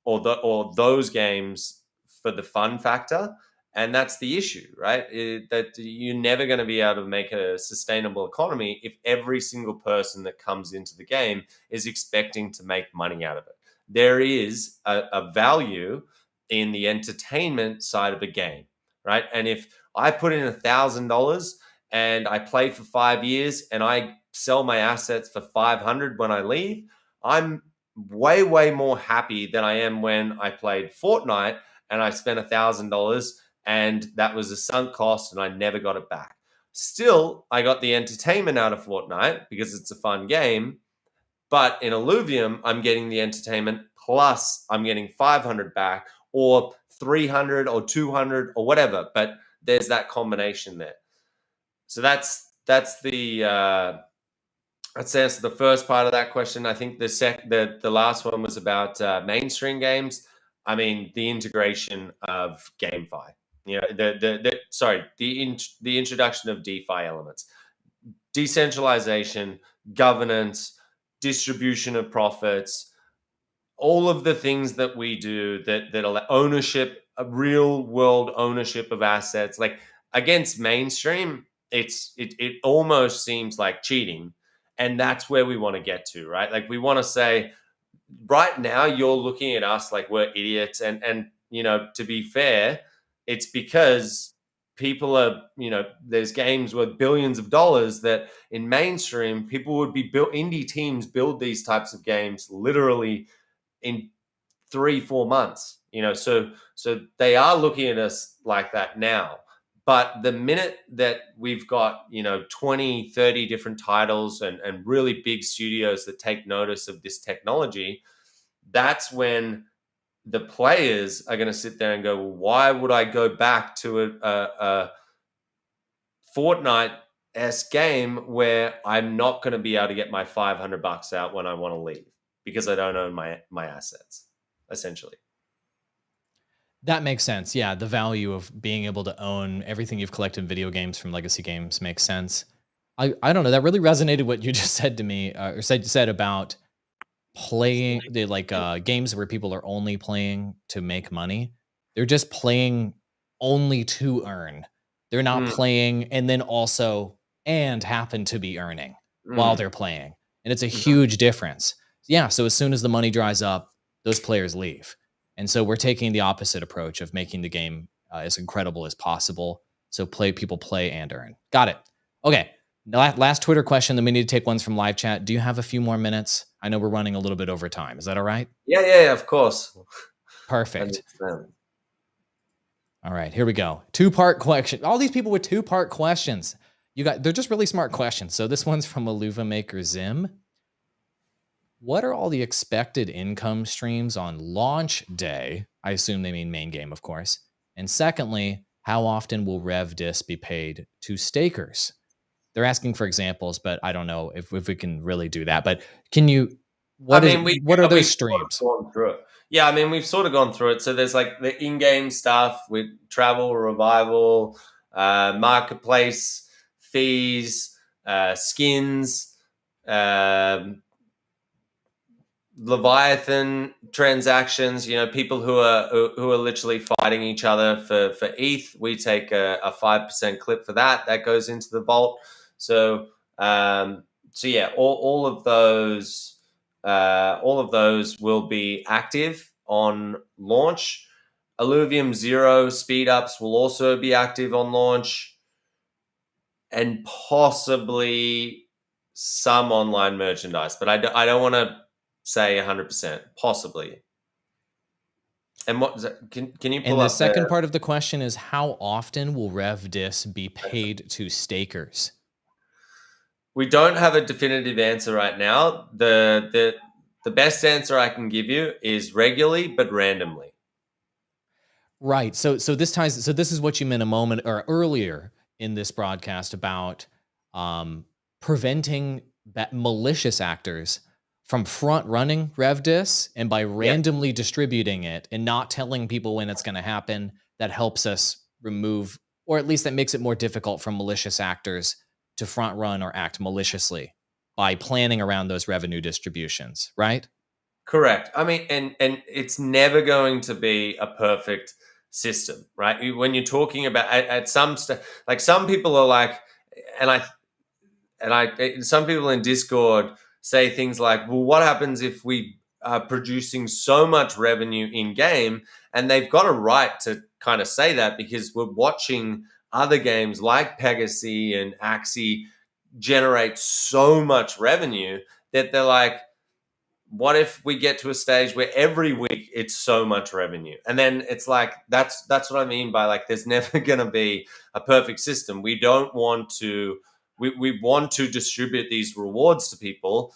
Speaker 2: or those games for the fun factor. And that's the issue, right? That you're never going to be able to make a sustainable economy if every single person that comes into the game is expecting to make money out of it. There is a value in the entertainment side of a game, right? And if I put in $1,000 and I play for 5 years and I sell my assets for 500 when I leave, I'm way, way more happy than I am when I played Fortnite and I spent $1,000 and that was a sunk cost and I never got it back. Still, I got the entertainment out of Fortnite because it's a fun game. But in Illuvium, I'm getting the entertainment plus I'm getting 500 back or 300 or 200 or whatever. But there's that combination there. So that's the answer the first part of that question. I think the last one was about mainstream games. I mean, the integration of GameFi. The introduction of DeFi elements, decentralization, governance, distribution of profits, all of the things that we do that allow ownership, a real world ownership of assets, like against mainstream, it almost seems like cheating. And that's where we want to get to, right? Like we want to say, right now you're looking at us like we're idiots. And to be fair, it's because people are, there's games worth billions of dollars that in mainstream people would be built, indie teams build these types of games literally in 3-4 months. So they are looking at us like that now. But the minute that we've got 20, 30 different titles and really big studios that take notice of this technology, that's when the players are going to sit there and go, well, why would I go back to a Fortnite-esque game where I'm not going to be able to get my $500 out when I want to leave because I don't own my assets, essentially.
Speaker 1: That makes sense. Yeah, the value of being able to own everything you've collected in video games from legacy games makes sense. I don't know. That really resonated what you just said to me, or said about playing the games where people are only playing to make money. They're just playing only to earn. They're not playing and then also and happen to be earning while they're playing. And it's a huge difference. Yeah. So as soon as the money dries up, those players leave. And so we're taking the opposite approach of making the game as incredible as possible. So people play and earn. Got it. Okay. Last Twitter question, then we need to take ones from live chat. Do you have a few more minutes? I know we're running a little bit over time. Is that all right?
Speaker 2: Yeah, of course.
Speaker 1: Perfect. All right, here we go. 2-part question. All these people with 2-part questions. They're just really smart questions. So this one's from Illuvium Maker Zim. What are all the expected income streams on launch day? I assume they mean main game, of course. And secondly, how often will RevDis be paid to stakers? They're asking for examples, but I don't know if we can really do that. But can you? What are those streams?
Speaker 2: Sort of gone through it. Yeah, I mean, we've sort of gone through it. So there's like the in-game stuff with travel, revival, marketplace fees, skins, Leviathan transactions. People who are literally fighting each other for ETH. We take a 5% clip for that. That goes into the vault. So yeah, all of those will be active on launch. Illuvium Zero speed ups will also be active on launch, and possibly some online merchandise. But I don't want to say 100%, possibly. And what can you pull up?
Speaker 1: And the second part of the question is, how often will RevDis be paid to stakers?
Speaker 2: We don't have a definitive answer right now. The best answer I can give you is regularly, but randomly.
Speaker 1: Right. So this ties. So this is what you meant a moment or earlier in this broadcast about preventing malicious actors from front running RevDis, and by randomly distributing it and not telling people when it's going to happen, that helps us remove, or at least that makes it more difficult for malicious actors to front run or act maliciously by planning around those revenue distributions, right?
Speaker 2: Correct. I mean, and it's never going to be a perfect system, right? When you're talking about at some like some people are like, some people in Discord say things like, well, what happens if we are producing so much revenue in game? And they've got a right to kind of say that, because we're watching other games like Pegasus and Axie generate so much revenue that they're like, what if we get to a stage where every week it's so much revenue? And then it's like, that's what I mean by like, there's never going to be a perfect system. We don't want to, we want to distribute these rewards to people.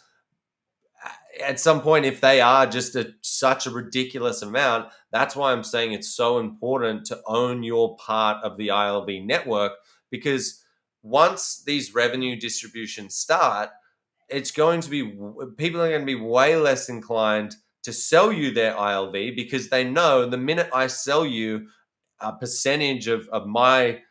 Speaker 2: At some point, if they are just such a ridiculous amount, that's why I'm saying it's so important to own your part of the ILV network, because once these revenue distributions start, it's going to be, people are going to be way less inclined to sell you their ILV, because they know the minute I sell you a percentage of my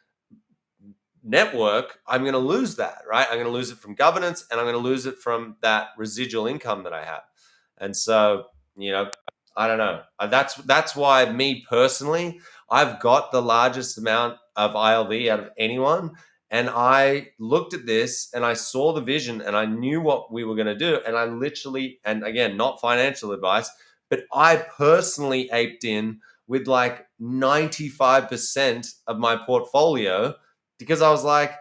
Speaker 2: network, I'm going to lose that, right? I'm going to lose it from governance, and I'm going to lose it from that residual income that I have. And so, you know, I don't know. That's why me personally, I've got the largest amount of ILV out of anyone. And I looked at this and I saw the vision and I knew what we were going to do. And I literally, and again, not financial advice, but I personally aped in with like 95% of my portfolio because I was like,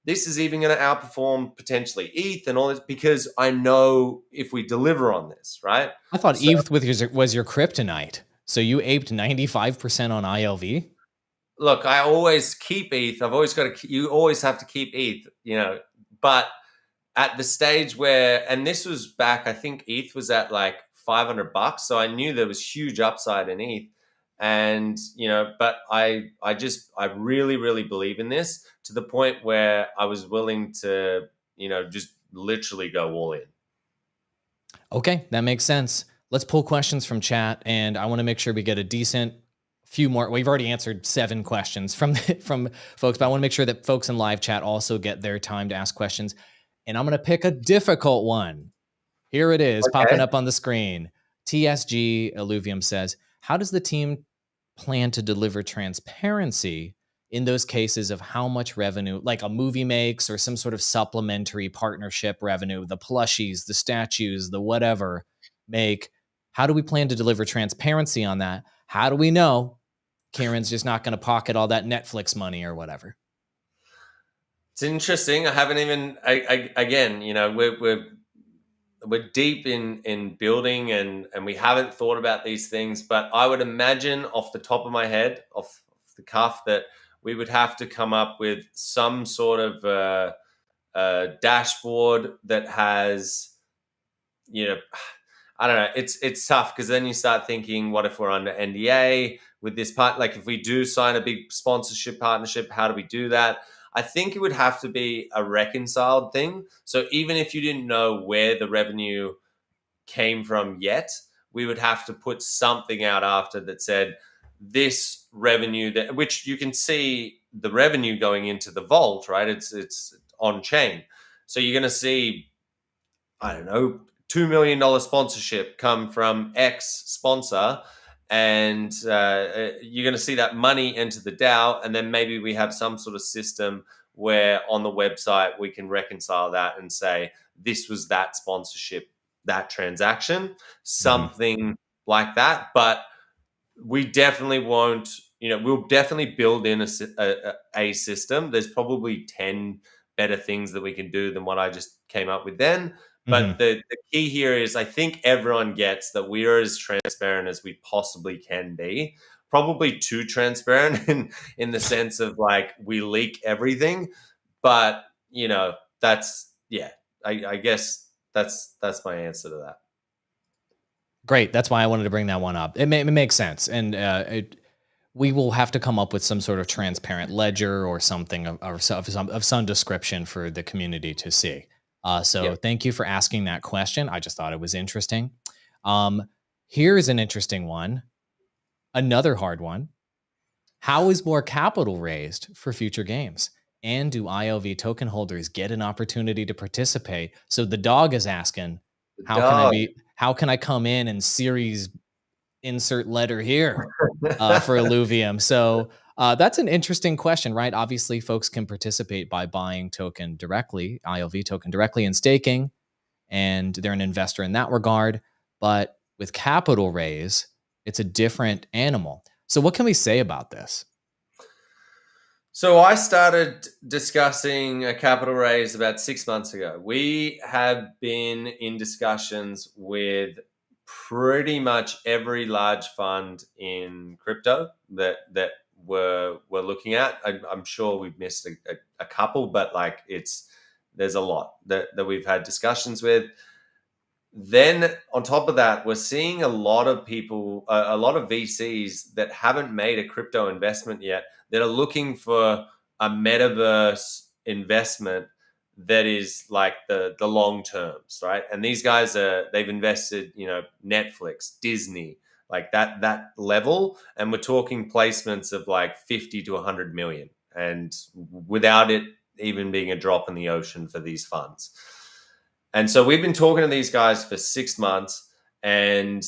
Speaker 2: this is even going to outperform potentially ETH and all this because I know if we deliver on this, right?
Speaker 1: I thought
Speaker 2: So,
Speaker 1: ETH was your kryptonite. So you aped 95% on ILV?
Speaker 2: look, I always keep ETH. I've always got to, you always have to keep ETH, you know, but at the stage where, and this was back, I think ETH was at like $500. So I knew there was huge upside in ETH. And, you know, but I really, really believe in this to the point where I was willing to, you know, just literally go all in.
Speaker 1: Okay, that makes sense. Let's pull questions from chat, and I want to make sure we get a decent few more. We've already answered 7 questions from folks, but I want to make sure that folks in live chat also get their time to ask questions. And I'm going to pick a difficult one. Here it is, popping up on the screen. TSG Illuvium says, how does the team plan to deliver transparency in those cases of how much revenue, like a movie makes or some sort of supplementary partnership revenue, the plushies, the statues, the whatever make? How do we plan to deliver transparency on that? How do we know Kieran's just not going to pocket all that Netflix money or whatever?
Speaker 2: It's interesting. I haven't even, again, you know, we're deep in building and we haven't thought about these things, but I would imagine off the top of my head, off the cuff, that we would have to come up with some sort of dashboard that has, you know, I don't know. It's tough because then you start thinking, what if we're under NDA with this part? Like if we do sign a big sponsorship partnership, how do we do that? I think it would have to be a reconciled thing. So even if you didn't know where the revenue came from yet, we would have to put something out after that said this revenue, that which you can see the revenue going into the vault, right? It's on chain. So you're going to see, I don't know, $2 million sponsorship come from X sponsor, and you're going to see that money enter the DAO, and then maybe we have some sort of system where on the website we can reconcile that and say this was that sponsorship, that transaction, something like that. But we definitely won't, you know, we'll definitely build in a system. There's probably 10 better things that we can do than what I just came up with then. But the key here is I think everyone gets that we are as transparent as we possibly can be. Probably too transparent in the sense of like we leak everything. But, you know, that's, yeah, I guess that's my answer to that.
Speaker 1: Great. That's why I wanted to bring that one up. It makes sense. And we will have to come up with some sort of transparent ledger or something of some description for the community to see. So thank you for asking that question. I just thought it was interesting. Here's an interesting one. Another hard one. How is more capital raised for future games? And do ILV token holders get an opportunity to participate? So the dog is asking, how can I come in and series insert letter here for Illuvium? So that's an interesting question, right? Obviously, folks can participate by buying token directly, ILV token directly and staking, and they're an investor in that regard. But with capital raise, it's a different animal. So what can we say about this?
Speaker 2: So I started discussing a capital raise about 6 months ago. We have been in discussions with pretty much every large fund in crypto that we're looking at. I'm sure we've missed a couple, but like there's a lot that we've had discussions with. Then on top of that, we're seeing a lot of people, a lot of VCs that haven't made a crypto investment yet, that are looking for a metaverse investment that is like the long terms, right? And these guys they've invested, you know, Netflix, Disney, like that level, and we're talking placements of like 50 to 100 million, and without it even being a drop in the ocean for these funds. And so we've been talking to these guys for 6 months, and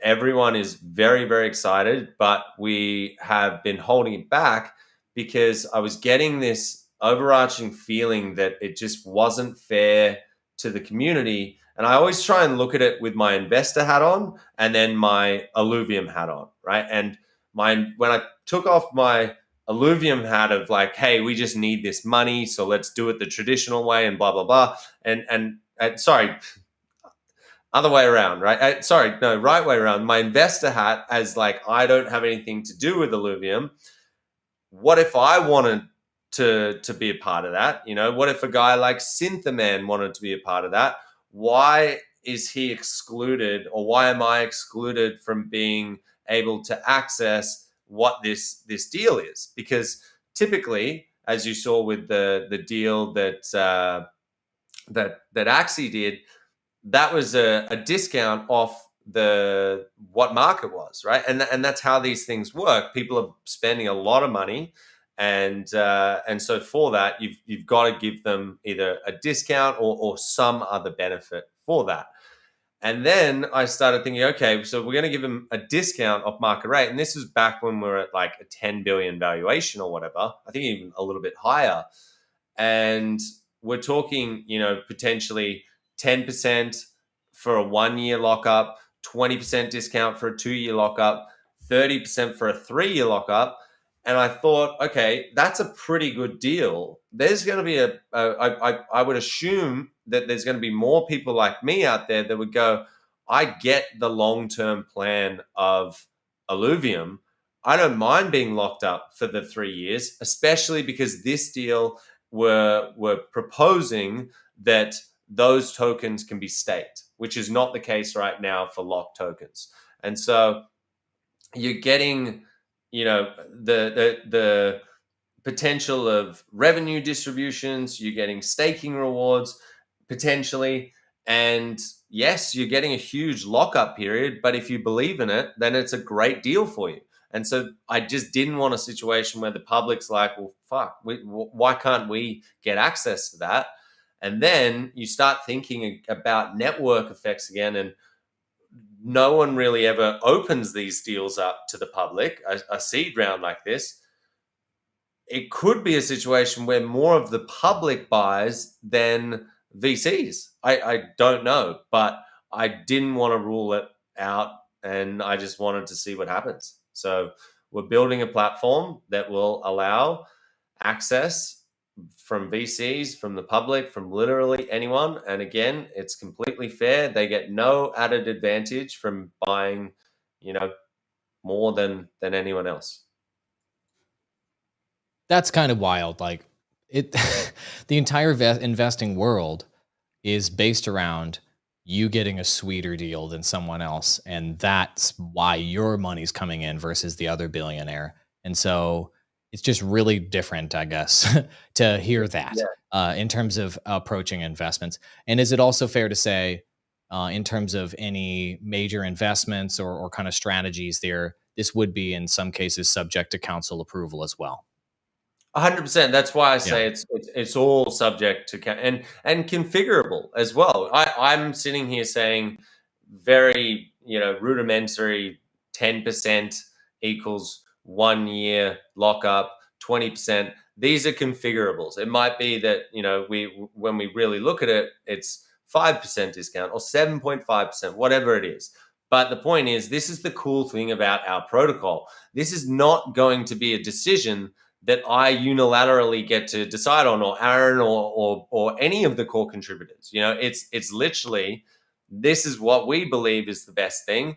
Speaker 2: everyone is very, very excited, but we have been holding it back because I was getting this overarching feeling that it just wasn't fair to the community. And I always try and look at it with my investor hat on and then my Illuvium hat on, right? And when I took off my Illuvium hat of like, hey, we just need this money, so let's do it the traditional way and blah, blah, blah. And sorry, other way around, right? Right way around. My investor hat as like, I don't have anything to do with Illuvium. What if I wanted to be a part of that? What if a guy like Synthaman wanted to be a part of that? Why is he excluded, or why am I excluded from being able to access what this deal is? Because typically, as you saw with the deal that Axie did, that was a discount off what market was, right? And that's how these things work. People are spending a lot of money, and so for that, you've got to give them either a discount or some other benefit for that. And then I started thinking, okay, so we're going to give them a discount off market rate. And this was back when we were at like a 10 billion valuation or whatever, I think even a little bit higher. And we're talking, potentially 10% for a 1 year lockup, 20% discount for a 2 year lockup, 30% for a 3 year lockup. And I thought, okay, that's a pretty good deal. There's going to be I would assume that there's going to be more people like me out there that would go, I get the long-term plan of Illuvium. I don't mind being locked up for the 3 years, especially because this deal were proposing that those tokens can be staked, which is not the case right now for locked tokens. And so you're getting, the potential of revenue distributions, you're getting staking rewards potentially, and yes, you're getting a huge lockup period, but if you believe in it, then it's a great deal for you. And so I just didn't want a situation where the public's like, well, fuck, why can't we get access to that? And then you start thinking about network effects again, and no one really ever opens these deals up to the public, a seed round like this. It could be a situation where more of the public buys than VCs. I don't know, but I didn't want to rule it out, and I just wanted to see what happens. So we're building a platform that will allow access from VCs, from the public, from literally anyone. And again, it's completely fair. They get no added advantage from buying, more than anyone else.
Speaker 1: That's kind of wild. Like it, the entire investing world is based around you getting a sweeter deal than someone else. And that's why your money's coming in versus the other billionaire. And so it's just really different, I guess, to hear that in terms of approaching investments. And is it also fair to say, in terms of any major investments or kind of strategies there, this would be in some cases subject to council approval as well?
Speaker 2: 100%. That's why I say it's all subject to and configurable as well. I'm sitting here saying very rudimentary 10% equals 1 year lockup, 20%. These are configurables. It might be that when we really look at it, it's 5% discount or 7.5%, whatever it is. But the point is, this is the cool thing about our protocol. This is not going to be a decision that I unilaterally get to decide on, or Aaron, or any of the core contributors. It's literally, this is what we believe is the best thing.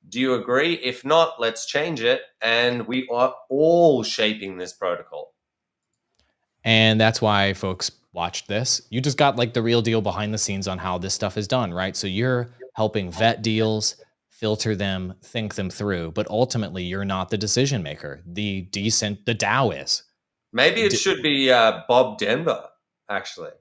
Speaker 2: Do you agree? If not, let's change it. And we are all shaping this protocol.
Speaker 1: And that's why folks watched this. You just got like the real deal behind the scenes on how this stuff is done, right? So you're helping vet deals, filter them, think them through, but ultimately you're not the decision maker. The DAO is.
Speaker 2: Maybe it should be Bob Denver, actually.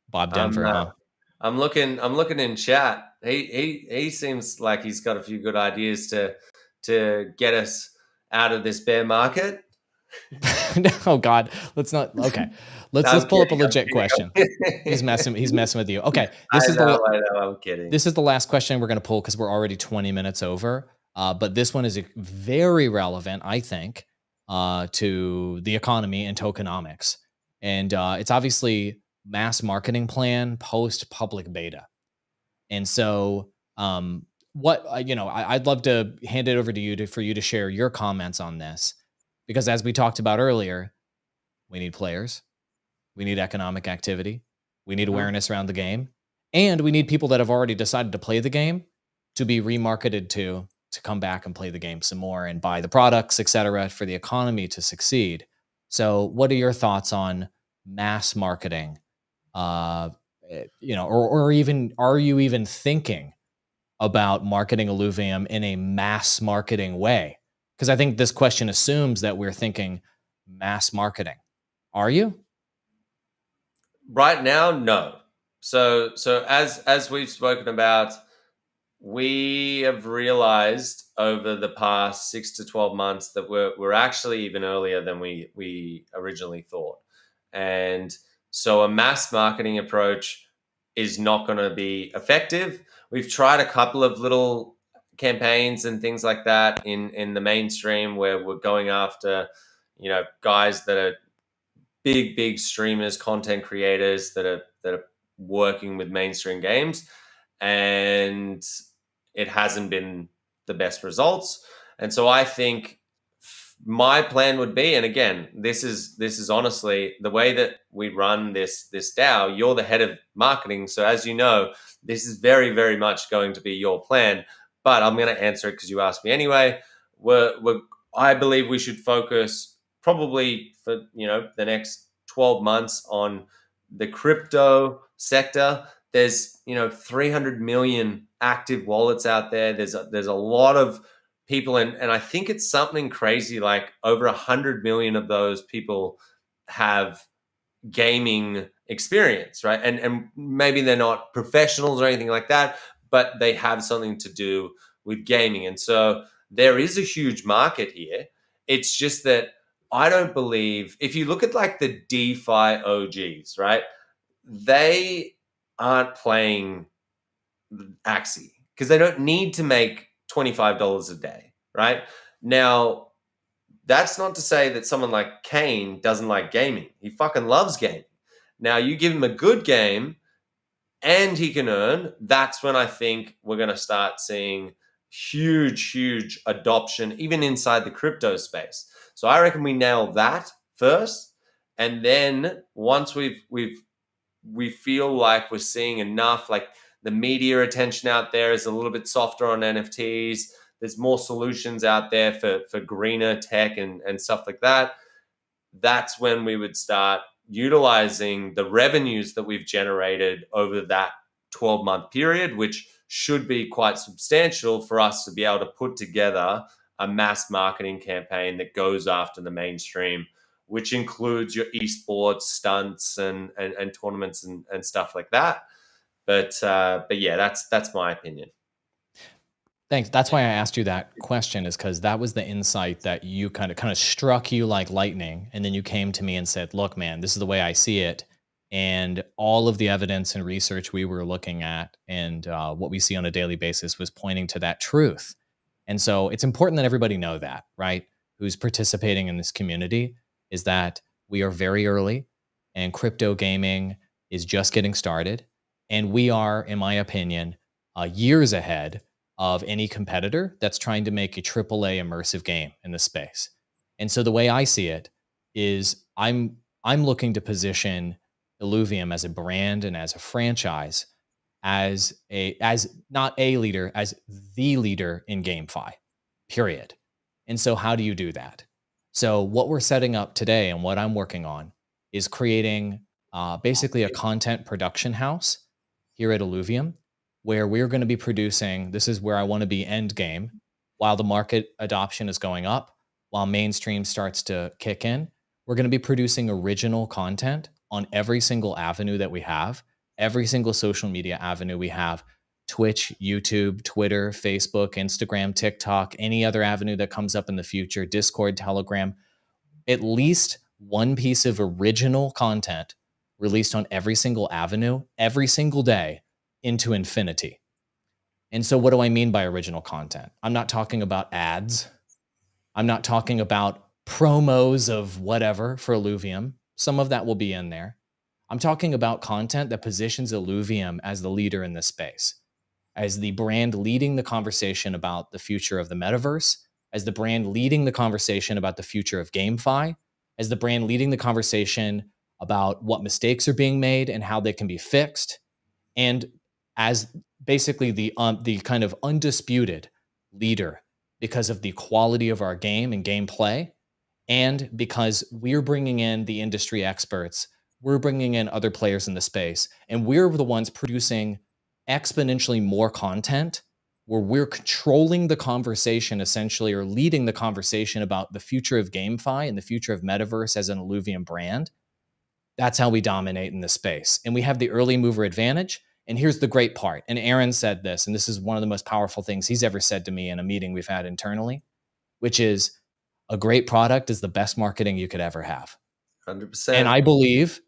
Speaker 1: Bob Denver, huh?
Speaker 2: I'm looking in chat. He seems like he's got a few good ideas to get us out of this bear market.
Speaker 1: Oh God, let's not. Okay, let's
Speaker 2: No, I'm
Speaker 1: pull up a
Speaker 2: kidding. I'm
Speaker 1: legit question.
Speaker 2: kidding.
Speaker 1: He's messing. He's messing with you. Okay,
Speaker 2: I know. I'm kidding.
Speaker 1: this is the last question we're going to pull because we're already 20 minutes over. But this one is very relevant, I think, to the economy and tokenomics, and it's obviously mass marketing plan post public beta. And so, what I'd love to hand it over to you for you to share your comments on this, because as we talked about earlier, we need players, we need economic activity, we need
Speaker 2: Mhm.
Speaker 1: awareness around the game, and we need people that have already decided to play the game to be remarketed to come back and play the game some more and buy the products, et cetera, for the economy to succeed. So, what are your thoughts on mass marketing? Or even are you even thinking about marketing Illuvium in a mass marketing way? Because I think this question assumes that we're thinking mass marketing. Are you?
Speaker 2: Right now, no. So as we've spoken about, we have realized over the past 6 to 12 months that we're actually even earlier than we originally thought. And so a mass marketing approach is not going to be effective. We've tried a couple of little campaigns and things like that in the mainstream where we're going after, guys that are big streamers, content creators that are working with mainstream games, and it hasn't been the best results. And so I think my plan would be, and again, this is honestly the way that we run this DAO. You're the head of marketing, so as you know, this is very much going to be your plan. But I'm going to answer it because you asked me anyway. I believe we should focus probably for the next 12 months on the crypto sector. There's 300 million active wallets out there. There's a lot of people, and I think it's something crazy like over 100 million of those people have gaming experience, right? And maybe they're not professionals or anything like that, but they have something to do with gaming. And so there is a huge market here. It's just that I don't believe, if you look at like the DeFi OGs, right? They aren't playing Axie because they don't need to make $25 a day, right? Now, that's not to say that someone like Kane doesn't like gaming. He fucking loves gaming. Now, you give him a good game and he can earn, that's when I think we're going to start seeing huge adoption, even inside the crypto space. So I reckon we nail that first. And then once we feel like we're seeing enough, like the media attention out there is a little bit softer on NFTs. There's more solutions out there for greener tech and stuff like that. That's when we would start utilizing the revenues that we've generated over that 12-month period, which should be quite substantial for us to be able to put together a mass marketing campaign that goes after the mainstream, which includes your eSports stunts and tournaments and stuff like that. But yeah, that's my opinion.
Speaker 1: Thanks. That's why I asked you that question, is because that was the insight that you kind of struck you like lightning. And then you came to me and said, look, man, this is the way I see it. And all of the evidence and research we were looking at and what we see on a daily basis was pointing to that truth. And so it's important that everybody know that, right? Who's participating in this community, is that we are very early and crypto gaming is just getting started. And we are, in my opinion, years ahead of any competitor that's trying to make a AAA immersive game in the space. And so the way I see it is I'm looking to position Illuvium as a brand and as a franchise as not a leader, as the leader in GameFi, period. And so how do you do that? So what we're setting up today and what I'm working on is creating basically a content production house here at Illuvium, where we're going to be producing, this is where I want to be end game, while the market adoption is going up, while mainstream starts to kick in, we're going to be producing original content on every single avenue that we have, every single social media avenue we have: Twitch, YouTube, Twitter, Facebook, Instagram, TikTok, any other avenue that comes up in the future, Discord, Telegram. at least one piece of original content released on every single avenue, every single day into infinity. And so what do I mean by original content? I'm not talking about ads. I'm not talking about promos of whatever for Illuvium. Some of that will be in there. I'm talking about content that positions Illuvium as the leader in this space, as the brand leading the conversation about the future of the metaverse, as the brand leading the conversation about the future of GameFi, as the brand leading the conversation about what mistakes are being made and how they can be fixed, and as basically the kind of undisputed leader because of the quality of our game and gameplay, and because we're bringing in the industry experts, we're bringing in other players in the space, and we're the ones producing exponentially more content where we're controlling the conversation essentially, or leading the conversation about the future of GameFi and the future of metaverse as an Illuvium brand. That's how we dominate in this space. And we have the early mover advantage. And here's the great part. And Aaron said this, and this is one of the most powerful things he's ever said to me in a meeting we've had internally, which is a great product is the best marketing you could ever have.
Speaker 2: 100%.
Speaker 1: And I believe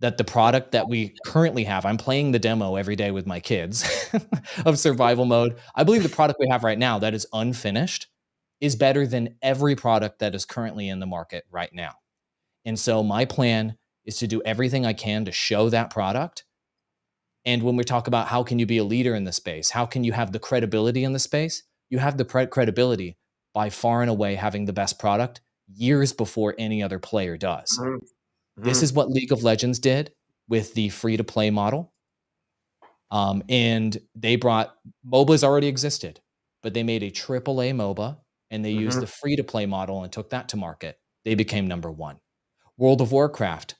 Speaker 1: that the product that we currently have, I'm playing the demo every day with my kids of survival mode. I believe the product we have right now that is unfinished is better than every product that is currently in the market right now. And so my plan is to do everything I can to show that product. And when we talk about how can you be a leader in the space, how can you have the credibility in the space, you have the credibility by far and away having the best product years before any other player does.
Speaker 2: Mm-hmm.
Speaker 1: This is what League of Legends did with the free-to-play model. And they brought, MOBAs already existed, but they made a AAA MOBA and they used the free-to-play model and took that to market. They became number one. World of Warcraft,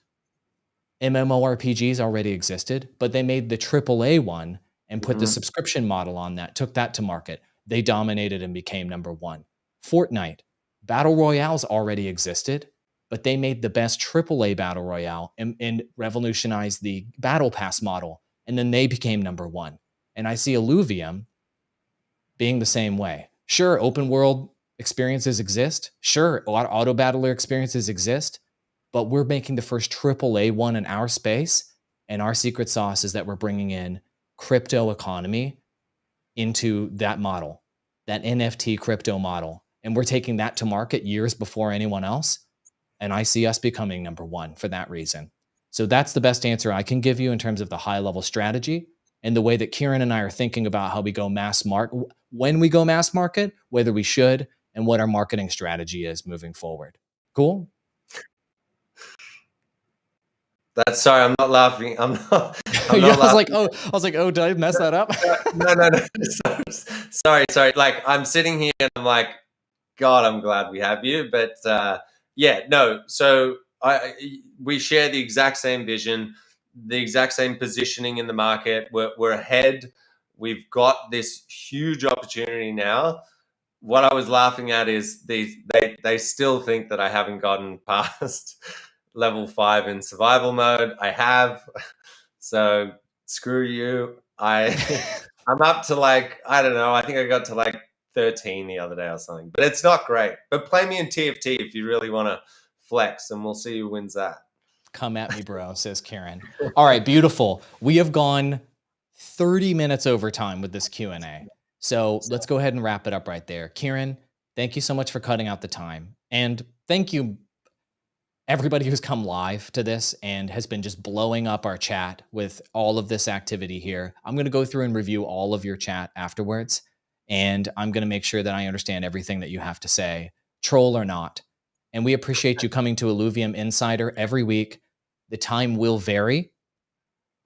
Speaker 1: MMORPGs already existed, but they made the AAA one and put the subscription model on that, took that to market. They dominated and became number one. Fortnite, Battle Royales already existed, but they made the best AAA Battle Royale and revolutionized the Battle Pass model, and then they became number one. And I see Illuvium being the same way. Sure, open world experiences exist. Sure, autobattler experiences exist. But we're making the first AAA one in our space. And our secret sauce is that we're bringing in crypto economy into that model, that NFT crypto model. And we're taking that to market years before anyone else. And I see us becoming number one for that reason. So that's the best answer I can give you in terms of the high level strategy and the way that Kieran and I are thinking about how we go mass market, when we go mass market, whether we should, and what our marketing strategy is moving forward. Cool?
Speaker 2: That's sorry, I'm not laughing. I'm not
Speaker 1: Yeah,
Speaker 2: laughing.
Speaker 1: I was like, oh, did I mess that up?
Speaker 2: No. Sorry. Like I'm sitting here and I'm like, God, I'm glad we have you. But yeah, no. So we share the exact same vision, the exact same positioning in the market. We're ahead. We've got this huge opportunity now. What I was laughing at is they still think that I haven't gotten past level 5 in survival mode. I have. So screw you. I'm up to like, I don't know, I think I got to like 13 the other day or something. But it's not great. But play me in TFT if you really want to flex, and we'll see who wins that.
Speaker 1: Come at me, bro, says Kieran. All right, beautiful. We have gone 30 minutes over time with this Q&A. So let's go ahead and wrap it up right there. Kieran, thank you so much for cutting out the time. And thank you, everybody who's come live to this and has been just blowing up our chat with all of this activity here. I'm going to go through and review all of your chat afterwards. And I'm going to make sure that I understand everything that you have to say, troll or not. And we appreciate you coming to Illuvium Insider every week. The time will vary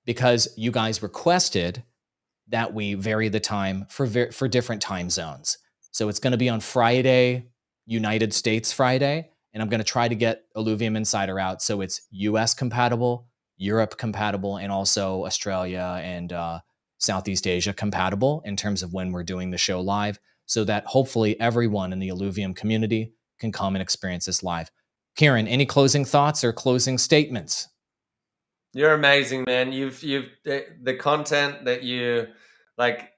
Speaker 1: because you guys requested that we vary the time for different time zones. So it's going to be on Friday, United States Friday, and I'm going to try to get Illuvium Insider out so it's US compatible, Europe compatible, and also Australia and Southeast Asia compatible in terms of when we're doing the show live, so that hopefully everyone in the Illuvium community can come and experience this live. Kieran, any closing thoughts or closing statements?
Speaker 2: You're amazing, man. You've the content that you like.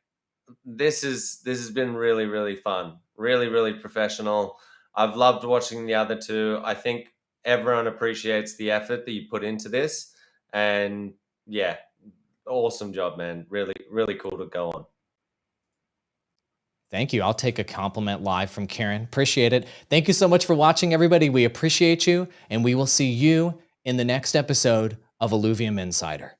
Speaker 2: This has been really, really fun. Really, really professional. I've loved watching the other two. I think everyone appreciates the effort that you put into this. And yeah, awesome job, man. Really, really cool to go on.
Speaker 1: Thank you. I'll take a compliment live from Kieran. Appreciate it. Thank you so much for watching, everybody. We appreciate you, and we will see you in the next episode of Illuvium Insider.